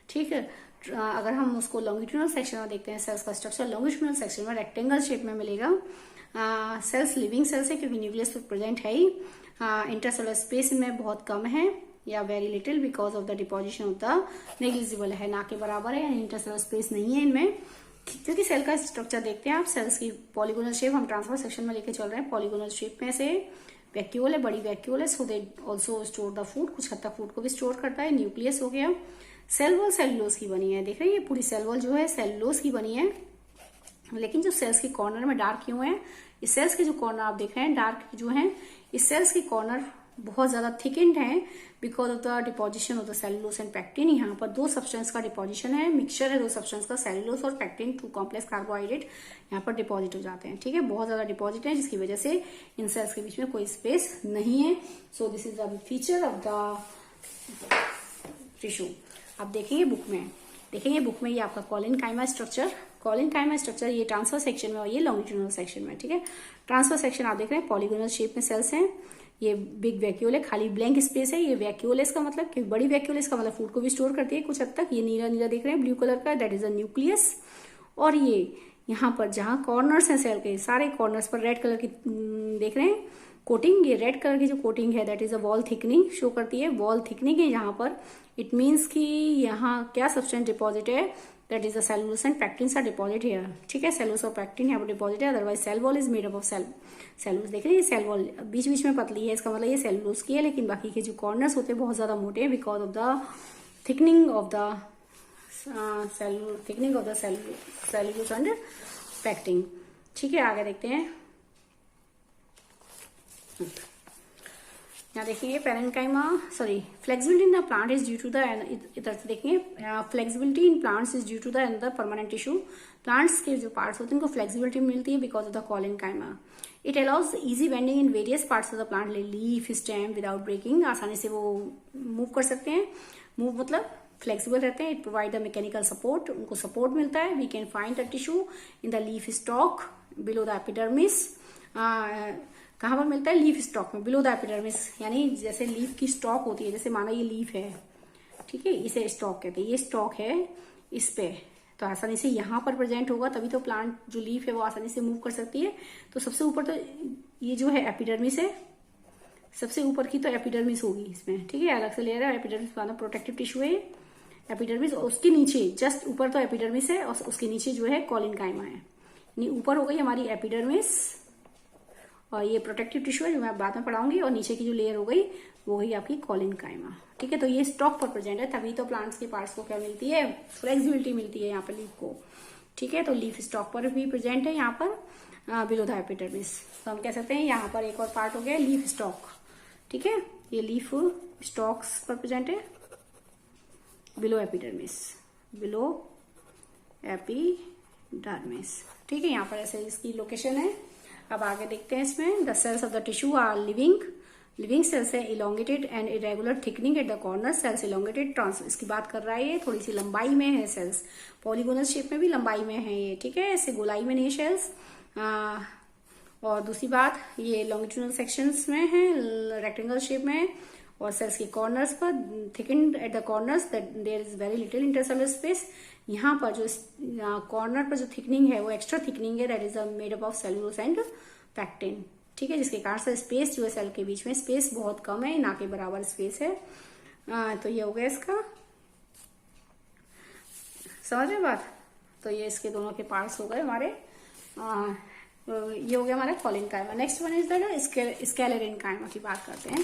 ठीक है। अगर हम उसको लॉन्गिट्यूडनल सेक्शन में देखते हैं, सेल्स का स्ट्रक्चर लॉन्गिट्यूडनल सेक्शन में रेक्टेंगल शेप में मिलेगा। सेल्स लिविंग सेल्स है क्योंकि न्यूक्लियस प्रेजेंट है ही। इंटरसेलुलर स्पेस इनमें बहुत कम है या very little because of the deposition of the negligible है, ना के बराबर है, यानी इंटरसेलुलर स्पेस नहीं है इनमें। क्योंकि सेल का स्ट्रक्चर देखते हैं आप, सेल्स की पॉलीगोनल शेप हम ट्रांसफर सेक्शन में लेके चल रहे हैं, पॉलीगोनल शेप में से वैक्यूल है, बड़ी वैक्यूल है, so they also store the food, कुछ हद तक फूड को भी स्टोर करता है। न्यूक्लियस हो गया, सेल वॉल सेलुलोज की बनी है, देख रहे हैं ये पूरी सेल वॉल जो है सेलुलोज की बनी है, लेकिन जो सेल्स के कॉर्नर में डार्क क्यों है? इस सेल्स के जो कॉर्नर आप देख रहे हैं डार्क जो है, इस सेल्स के कॉर्नर बहुत ज्यादा थिकेंड है because of the deposition of the cellulose and pectin. यहाँ पर दो सब्सटेंस का डिपोजिशन है, मिक्सचर है दो सब्सटेंस का, सेलुलोज और पैक्टिन, टू कॉम्प्लेक्स कार्बोहाइड्रेट यहाँ पर डिपॉजिट हो जाते हैं, ठीक है। बहुत ज्यादा डिपॉजिट है जिसकी वजह से इन सेल्स के बीच में कोई स्पेस नहीं है। So this is the feature of the tissue. अब देखेंगे बुक में ये आपका कॉलिनकाइमा स्ट्रक्चर ये ट्रांसफर सेक्शन में और ये लॉन्गिट्यूडिनल सेक्शन में, ठीक है। ट्रांसफर सेक्शन आप देख रहे हैं पॉलीगोनल शेप में सेल्स हैं, ये बिग वैक्यूल है, खाली ब्लैंक स्पेस है। ये वैक्यूल है, इसका मतलब कि बड़ी वैक्यूल है, इसका मतलब फूड को भी स्टोर करती है कुछ हद तक। ये नीला नीला देख रहे हैं ब्लू कलर का, दैट इज अ न्यूक्लियस। और ये यहाँ पर जहाँ कॉर्नर्स हैं सेल के, सारे कॉर्नर्स पर रेड कलर की देख रहे हैं कोटिंग, ये रेड कलर की जो कोटिंग है that is a wall thickening show करती है। वॉल थिकनिंग है यहाँ पर, इट मीन्स कि यहाँ क्या सब्सटेंस डिपॉजिट है, that is the cellulose and pectins are deposit here, ठीक है। सेलुलोज और पैक्टिन यहाँ पर डिपॉजिट है, otherwise cell wall is made up of cellulose. देख रहे हैं ये सेल वॉल बीच बीच में पतली है, इसका मतलब ये सेलुलोज की है, लेकिन बाकी के जो कॉर्नर्स होते हैं बहुत ज्यादा मोटे हैं because of the thickening of the cellulose and pectin, ठीक है। आगे देखते हैं, यहाँ देखिए parenchyma flexibility in the plant is due to the, इधर से देखिए flexibility in plants is due to the another permanent tissue. Plants के जो पार्ट्स होते हैं उनको फ्लेक्सिबिलिटी मिलती है because of the collenchyma. It allows easy bending in various parts of the plant, leaf stem without breaking, आसानी से वो मूव कर सकते हैं। मूव मतलब फ्लेक्सिबल रहते हैं। It provide the mechanical support, उनको सपोर्ट मिलता है। We can find the tissue in the leaf stalk below the epidermis. कहाँ पर मिलता है? लीफ स्टॉक में, बिलो द एपिडर्मिस, यानी जैसे लीफ की स्टॉक होती है, जैसे माना ये लीफ है, ठीक है, इसे स्टॉक कहते हैं, ये स्टॉक है इस पे, तो आसानी से यहाँ पर प्रेजेंट होगा, तभी तो प्लांट जो लीफ है वो आसानी से मूव कर सकती है। तो सबसे ऊपर तो ये जो है एपिडर्मिस है, सबसे ऊपर की तो एपिडर्मिस होगी इसमें, ठीक है, अलग से लेयर है। एपिडर्मिस वाला प्रोटेक्टिव टिश्यू है एपिडर्मिस, और उसके नीचे जस्ट ऊपर तो एपिडर्मिस है और उसके नीचे जो है कॉलिनकाइमा है, यानी ऊपर हो गई हमारी एपिडर्मिस और ये प्रोटेक्टिव टिश्यू है जो मैं बाद में पढ़ाऊंगी, और नीचे की जो लेयर हो गई वो गई आपकी कॉलिनकाइमा, ठीक है। तो ये स्टॉक पर प्रेजेंट है, तभी तो प्लांट्स के पार्ट्स को क्या मिलती है? फ्लेक्सिबिलिटी मिलती है यहाँ पर लीफ को, ठीक है। तो लीफ स्टॉक पर भी प्रेजेंट है यहाँ पर बिलो द एपिडर्मिस। तो हम कह सकते हैं यहाँ पर एक और पार्ट हो गया लीफ स्टॉक, ठीक है, ये लीफ स्टॉक्स पर प्रेजेंट है बिलो एपिडर्मिस, बिलो एपिडर्मिस, ठीक है। यहाँ पर ऐसे इसकी लोकेशन है। अब आगे देखते हैं इसमें, the cells of the tissue are living cells है, elongated and irregular thickening at the corner, cells elongated trans, इसकी बात कर रहा है, ये थोड़ी सी लंबाई में है सेल्स, पॉलीगोनल शेप में भी लंबाई में है ये, ठीक है, ऐसे गोलाई में नहीं सेल्स। और दूसरी बात, ये लॉन्गिट्यूडनल सेक्शंस में है, रेक्टेंगल शेप में है, और सेल्स के कॉर्नर्स पर thickened at the corners, that there is very little intercellular space. यहाँ पर जो कॉर्नर पर जो थिकनिंग है वो एक्स्ट्रा थिकनिंग है, that is made up of cellulose and pectin, ठीक है, जिसके कारण से स्पेस जो है सेल के बीच में स्पेस बहुत कम है, ना के बराबर स्पेस है। तो ये हो गया इसका, समझ रहे बात? तो ये इसके दोनों के पार्ट्स हो गए हमारे। ये हो गया हमारा collenchyma. Next one is that sclerenchyma की बात करते हैं।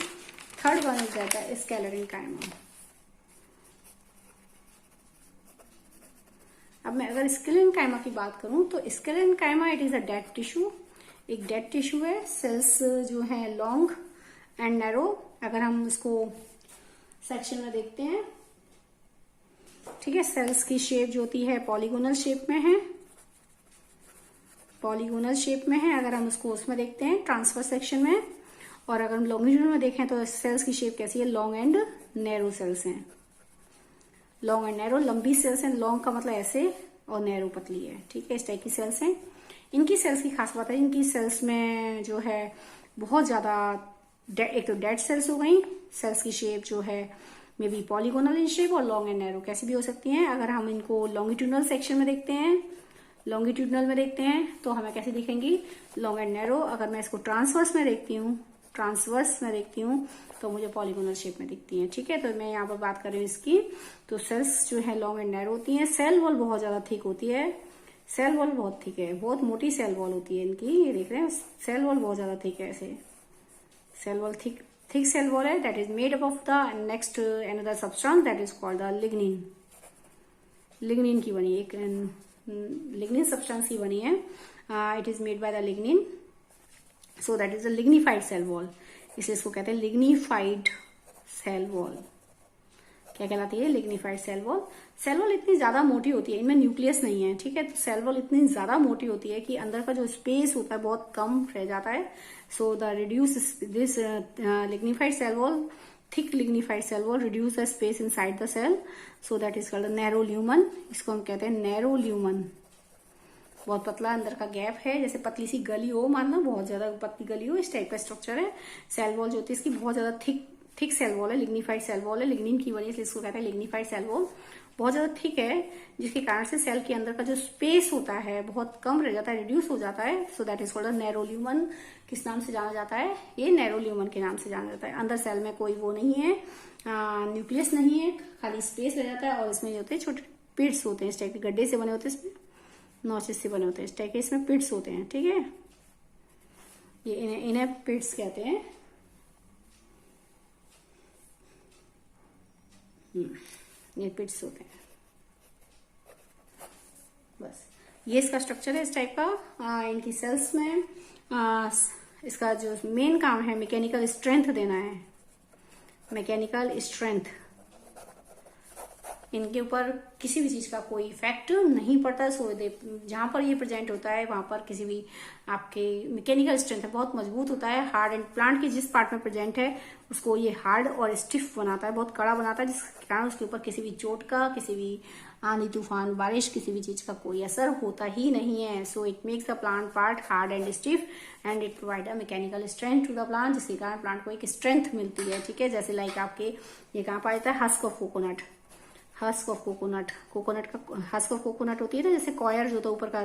Third one is that sclerenchyma. अब मैं अगर स्केलेरेनकाइमा की बात करूं तो sclerenchyma it is a dead tissue, एक डेड टिश्यू है। सेल्स जो है लॉन्ग एंड नैरो। अगर हम इसको सेक्शन में देखते हैं, ठीक है, सेल्स की शेप जो होती है पॉलीगोनल शेप में है, पॉलीगोनल शेप में है। अगर हम उसको उसमें देखते हैं ट्रांसफर सेक्शन में, और अगर हम लॉन्गिट्यूडनल में देखें तो सेल्स की शेप कैसी है? लॉन्ग एंड नैरो सेल्स हैं, लॉन्ग एंड नैरो, लंबी सेल्स हैं, लॉन्ग का मतलब ऐसे और नैरो पतली है, ठीक है, इस टाइप की सेल्स हैं। इनकी सेल्स की खास बात है, इनकी सेल्स में जो है बहुत ज्यादा, एक तो डेड सेल्स हो गई, सेल्स की शेप जो है may be polygonal in shape और लॉन्ग एंड नैरो कैसी भी हो सकती हैं। अगर हम इनको लॉन्गिट्यूडनल सेक्शन में देखते हैं, लॉन्गिट्यूडनल में देखते हैं तो हमें कैसी दिखेंगी? Long and narrow. अगर मैं इसको ट्रांसवर्स में देखती हूँ तो मुझे पॉलीगोनल शेप में दिखती हैं, ठीक है। तो मैं यहाँ पर बात कर रही हूँ इसकी, तो सेल्स जो है लॉन्ग एंड नैरो होती हैं। सेल वॉल बहुत ज्यादा थिक होती है, सेल वॉल बहुत थिक है, बहुत मोटी सेल वॉल होती है इनकी, ये देख रहे हैं, सेल वॉल बहुत ज्यादा थिक है, ऐसे cell wall thick cell wall है, that is made up of the next another substance that is called the lignin. Lignin की बनी, एक लिग्निन सब्सटेंस की बनी है, it is made by the lignin, so that is a lignified cell wall, इसलिए इसको कहते हैं लिग्निफाइड सेल वॉल। क्या कहलाती है? Lignified cell wall. Cell wall इतनी ज्यादा मोटी होती है, इनमें न्यूक्लियस नहीं है, ठीक है, तो सेल वॉल इतनी ज्यादा मोटी होती है कि अंदर का जो स्पेस होता है बहुत कम रह जाता है। So the reduce this lignified cell wall thick lignified cell wall reduce the space inside the cell, so that is called a narrow lumen. इसको हम कहते हैं narrow lumen. बहुत पतला अंदर का गैप है, जैसे पतली सी गली हो, मान लो बहुत ज्यादा पतली गली हो, इस टाइप का स्ट्रक्चर है. सेल वॉल जो होती है इसकी बहुत ज्यादा थिक सेल वॉल है, लिग्निफाइड सेल वॉल है, लिग्निन की बनी इसलिए इसको कहते हैं लिग्निफाइड सेल वॉल. बहुत ज्यादा थिक है, जिसके कारण से सेल के अंदर का जो स्पेस होता है बहुत कम रह जाता है, रिड्यूस हो जाता है. So that is called narrow lumen. किस नाम से जाना जाता है? ये नैरो ल्यूमन के नाम से जाना जाता है. अंदर सेल में कोई वो नहीं है, न्यूक्लियस नहीं है, खाली स्पेस रह जाता है. और इसमें जो होते हैं छोटे पिट्स होते हैं, इस टाइप के गड्ढे से बने होते हैं, इसमें नॉचेस से बने होते हैं, इस टाइप के इसमें पिट्स होते हैं. ठीक है, ये इन्हें पिट्स कहते हैं. ये पिट्स होते हैं. बस ये इसका स्ट्रक्चर है इस टाइप का. इनकी सेल्स में इसका जो मेन काम है मैकेनिकल स्ट्रेंथ देना है. मैकेनिकल स्ट्रेंथ, इनके ऊपर किसी भी चीज का कोई इफेक्ट नहीं पड़ता. सो जहां पर ये प्रेजेंट होता है वहां पर किसी भी आपके मैकेनिकल स्ट्रेंथ है, बहुत मजबूत होता है. हार्ड एंड प्लांट के जिस पार्ट में प्रेजेंट है उसको ये हार्ड और स्टिफ बनाता है, बहुत कड़ा बनाता है, जिसके कारण उसके ऊपर किसी भी चोट का, किसी भी आंधी तूफान बारिश, किसी भी चीज का कोई असर होता ही नहीं है. So it makes the plant part hard and stiff and it provide a mechanical strength to the plant, जिसके कारण प्लांट को एक स्ट्रेंथ मिलती है. ठीक है, जैसे लाइक आपके ये कहाँ पाया जाता है? Husk of coconut. Husk of coconut, coconut का हस्क ऑफ कोकोनट होती है ना, जैसे कॉयर जो होता है ऊपर का,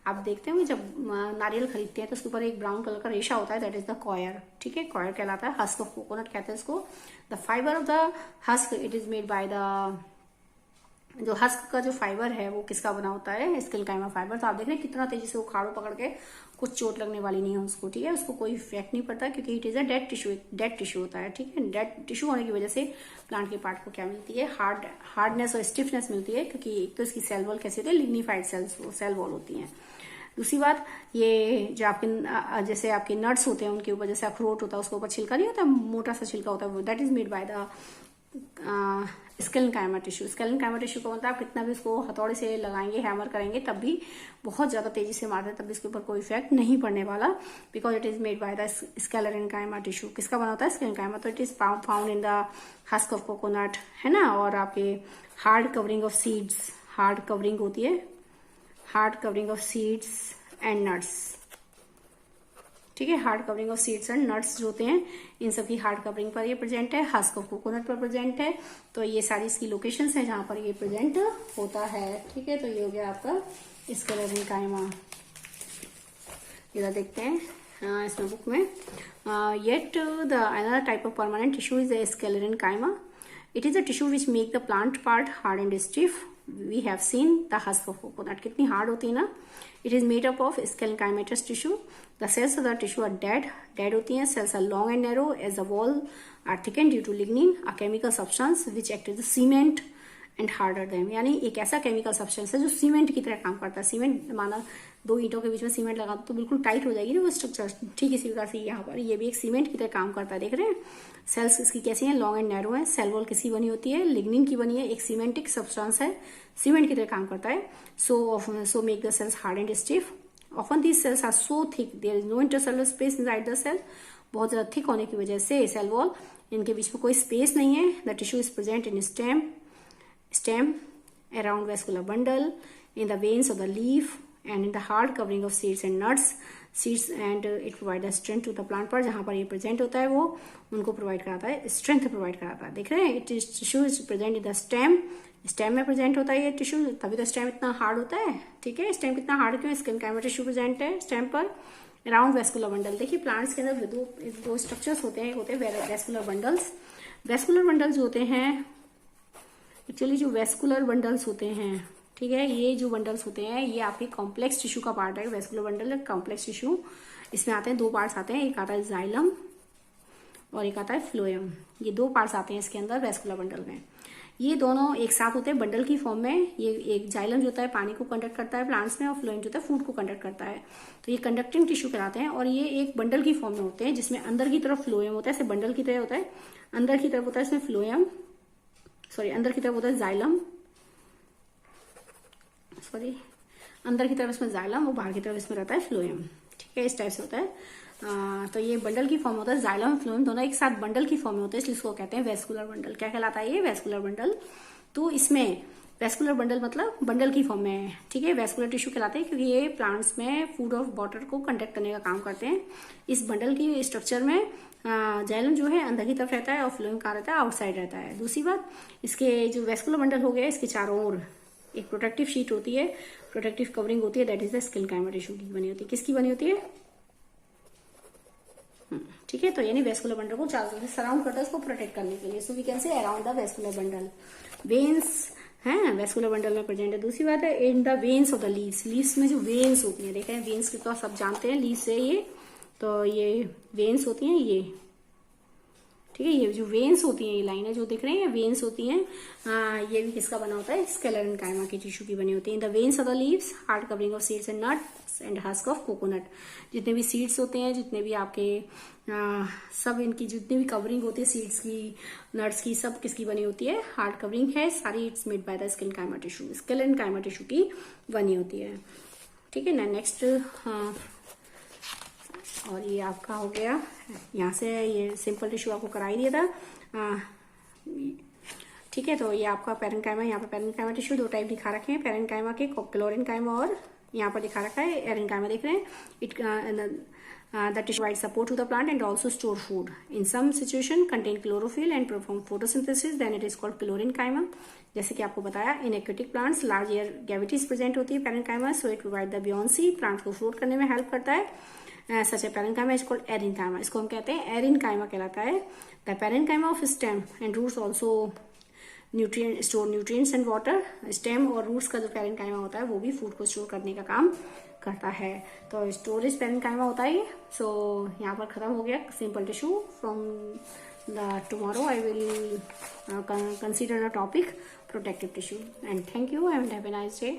आप देखते होंगे जब नारियल खरीदते हैं तो उसके ऊपर एक ब्राउन कलर का रेशा होता है, दैट इज द कॉयर. ठीक है, कॉयर कहलाता है. हस्क ऑफ कोकोनट कहते हैं इसको. The fibre of the husk it is made by the, जो हस्क का जो फाइबर है वो किसका बना होता है? स्किलकाइमा फाइबर. तो आप देख रहे हैं कितना तेजी से वो खाड़ो पकड़ के, कुछ चोट लगने वाली नहीं है उसको. ठीक है, उसको कोई इफेक्ट नहीं पड़ता क्योंकि it is a dead tissue. Dead tissue होता है. ठीक है, डेड टिश्यू होने की वजह से प्लांट के पार्ट को क्या मिलती है? हार्डनेस और स्टिफनेस मिलती है, क्योंकि एक तो इसकी सेल वॉल कैसी होती है? लिग्निफाइड सेल वॉल होती है. दूसरी बात, ये जो आपके जैसे आपके नट्स होते हैं उनके ऊपर, जैसे अखरोट होता है उसके ऊपर छिलका नहीं होता, मोटा सा छिलका होता है, that is made by the sclerenchyma tissue. Sclerenchyma tissue का मतलब आप कितना भी उसको हथौड़े से लगाएंगे, हैमर करेंगे, तब भी बहुत ज्यादा तेजी से मारते हैं तब भी इसके ऊपर कोई इफेक्ट नहीं पड़ने वाला, because it is made by the sclerenchyma tissue. किसका बना होता है? स्केलेनकाइमा. तो it is found in the husk of coconut, है ना. और आपके hard covering of seeds, hard covering होती है, hard covering of seeds and nuts. ठीक है, hard covering of seeds and nuts जो होते हैं, इन सब की हार्ड कवरिंग पर ये प्रेजेंट है. हस्क ऑफ कोकोनट पर प्रेजेंट है. तो ये सारी इसकी लोकेशंस है जहां पर ये प्रेजेंट होता है. ठीक है, तो ये हो गया आपका स्केलेनकाइमा. इधर देखते हैं इसमें बुक में, yet the another type of permanent tissue is the sclerenchyma. It is a tissue which make the plant part hard and stiff. We have seen the husk of coconut, कितनी हार्ड होती है ना. It is made up of sclerenchymatous tissue. The cells of the tissue are dead होती हैं. Cells are long and narrow as the wall are thicken due to lignin, a chemical substance which act as cement and harder them. यानी एक ऐसा chemical substance है जो cement की तरह काम करता है. सीमेंट, माना दो ईंटों के बीच में सीमेंट लगा तो बिल्कुल टाइट हो जाएगी ना वो स्ट्रक्चर. ठीक इसी प्रकार से यहाँ पर ये भी एक सीमेंट की तरह काम करता है. देख रहे हैं सेल्स इसकी कैसी हैं? लॉन्ग एंड नैरो है. सेल वॉल किसी बनी होती है? लिग्निन की बनी है. एक सीमेंटिक सब्सटेंस है, सीमेंट की तरह काम करता है. So make the cells hard and stiff. Often these cells are so thick there is no intercellular space inside the cell. बहुत ज्यादा थिक होने की वजह से सेल वॉल, इनके बीच में कोई स्पेस नहीं है. The tissue is present in stem around vascular bundle, in the veins of the leaf, and in the hard covering of seeds and nuts. Seeds and it provide the strength to the plant part. जहां पर ये present होता है वो उनको provide कराता है, strength provide कराता है. देख रहे हैं, it is tissue is present in the stem. Stem में प्रेजेंट होता है ये टिश्यू, तभी तो स्टेम इतना हार्ड होता है. ठीक है, स्टेम कितना हार्ड क्यों? स्केलेनकाइमा टिश्यू प्रेजेंट है स्टेम पर. अराउंड वेस्कुलर बंडल, देखिए प्लांट्स के अंदर दो स्ट्रक्चर्स होते हैं वेस्कुलर बंडल्स. वेस्कुलर बंडल्स होते हैं एक्चुअली जो वेस्कुलर बंडल्स होते हैं, ठीक है, ये जो बंडल्स होते हैं ये आपके कॉम्प्लेक्स टिश्यू का पार्ट है. वेस्कुलर बंडल कॉम्प्लेक्स टिश्यू, इसमें आते हैं दो पार्ट्स आते हैं. एक आता है जाइलम और एक आता है फ्लोएम. ये दो पार्ट्स आते हैं इसके अंदर वेस्कुलर बंडल में. ये दोनों एक साथ होते हैं बंडल की फॉर्म में. ये एक जाइलम जो होता है पानी को कंडक्ट करता है प्लांट्स में, और फ्लोएम जो होता है फूड को कंडक्ट करता है. तो ये कंडक्टिंग टिश्यू कहलाते हैं. और ये एक बंडल की फॉर्म में होते हैं जिसमें अंदर की तरफ फ्लोएम होता है, ऐसे बंडल की तरह होता है. अंदर की तरफ होता है इसमें फ्लोएम, अंदर की तरफ होता है जाइलम, अंदर की तरफ इसमें जाइलम और बाहर की तरफ इसमें रहता है फ्लोएम. ठीक है, इस टाइप से होता है. तो ये बंडल की फॉर्म होता है, जाइलम फ्लोएम दोनों एक साथ बंडल की फॉर्म में होते हैं, इसलिए इसको कहते हैं वेस्कुलर बंडल। क्या कहलाता है ये? Vascular bundle. तो इसमें वेस्कुलर बंडल मतलब बंडल की फॉर्म में है, ठीक है। वेस्कुलर टिश्यू कहलाते हैं क्योंकि ये प्लांट्स में फूड और वाटर को कंडक्ट करने का काम करते हैं। इस बंडल की स्ट्रक्चर में जाइलम जो है अंदर की तरफ रहता है और फ्लोएम कहाँ रहता है? आउटसाइड रहता है। दूसरी बात, इसके जो वेस्कुलर बंडल हो गया, इसके चारों ओर एक प्रोटेक्टिव शीट होती है, प्रोटेक्टिव कवरिंग होती है, दैट इज द स्किलेनकाइमा टिश्यू की बनी होती है। किसकी बनी होती है? ठीक है। तो यानी वेस्कुलर बंडल को चारों तरफ से सराउंड करता है उसको प्रोटेक्ट करने के लिए। So we can say around the vascular bundle. Veins है वेस्कुलर बंडल में प्रेजेंट है। दूसरी बात है in the veins of the leaves, leaves में जो वेन्स होती हैं, देखें वेन्स की तो सब जानते हैं, लीव्स है ये, तो ये वेन्स होती हैं ये, ठीक है। ये जो वेन्स होती हैं, ये लाइनें जो दिख रही हैं वेन्स होती हैं, ये भी किसका बना होता है? स्क्लेरेन्काइमा की टिश्यू की बनी होती है। In the veins of the leaves hard covering of seeds and nuts and husk of coconut. जितने भी सीड्स होते हैं, जितने भी आपके सब इनकी जितनी भी कवरिंग होती है सीड्स की, नट्स की, सब किसकी बनी होती है? हार्ड कवरिंग है सारी, it's made by the sclerenchyma tissue, sclerenchyma tissue की बनी होती है, ठीक है ना। नेक्स्ट और ये आपका हो गया, यहाँ से ये सिंपल टिश्यू आपको करा ही दिया था, ठीक है। तो ये आपका पेरेन्काइमा, यहाँ पे पेरेन्काइमा टिश्यू दो टाइप दिखा रखे हैं पेरेन्काइमा के, क्लोरेन्काइमा और यहाँ पर दिखा रखा है एरेन्काइमा, देख रहे हैं। It the tissue provides support to the plant and also store food. In some situation contain chlorophyll and perform photosynthesis, then it is called chlorinchyma. जैसे कि आपको बताया, in aquatic plants large air cavity present होती है parenchyma, so it provide the buoyancy, plant को float करने में help करता है। सच है parenchyma is called erenchyma, इसको हम कहते हैं erenchyma कहलाता है। The parenchyma of stem and roots also store nutrients and water. Stem और रूट्स का जो पेरेन्काइमा होता है वो भी फूड को स्टोर करने का काम करता है। तो स्टोरेज पेरेन्काइमा होता है ये। सो यहाँ पर खत्म हो गया simple tissue. From the tomorrow I will consider the topic protective tissue, and thank you and have a nice day.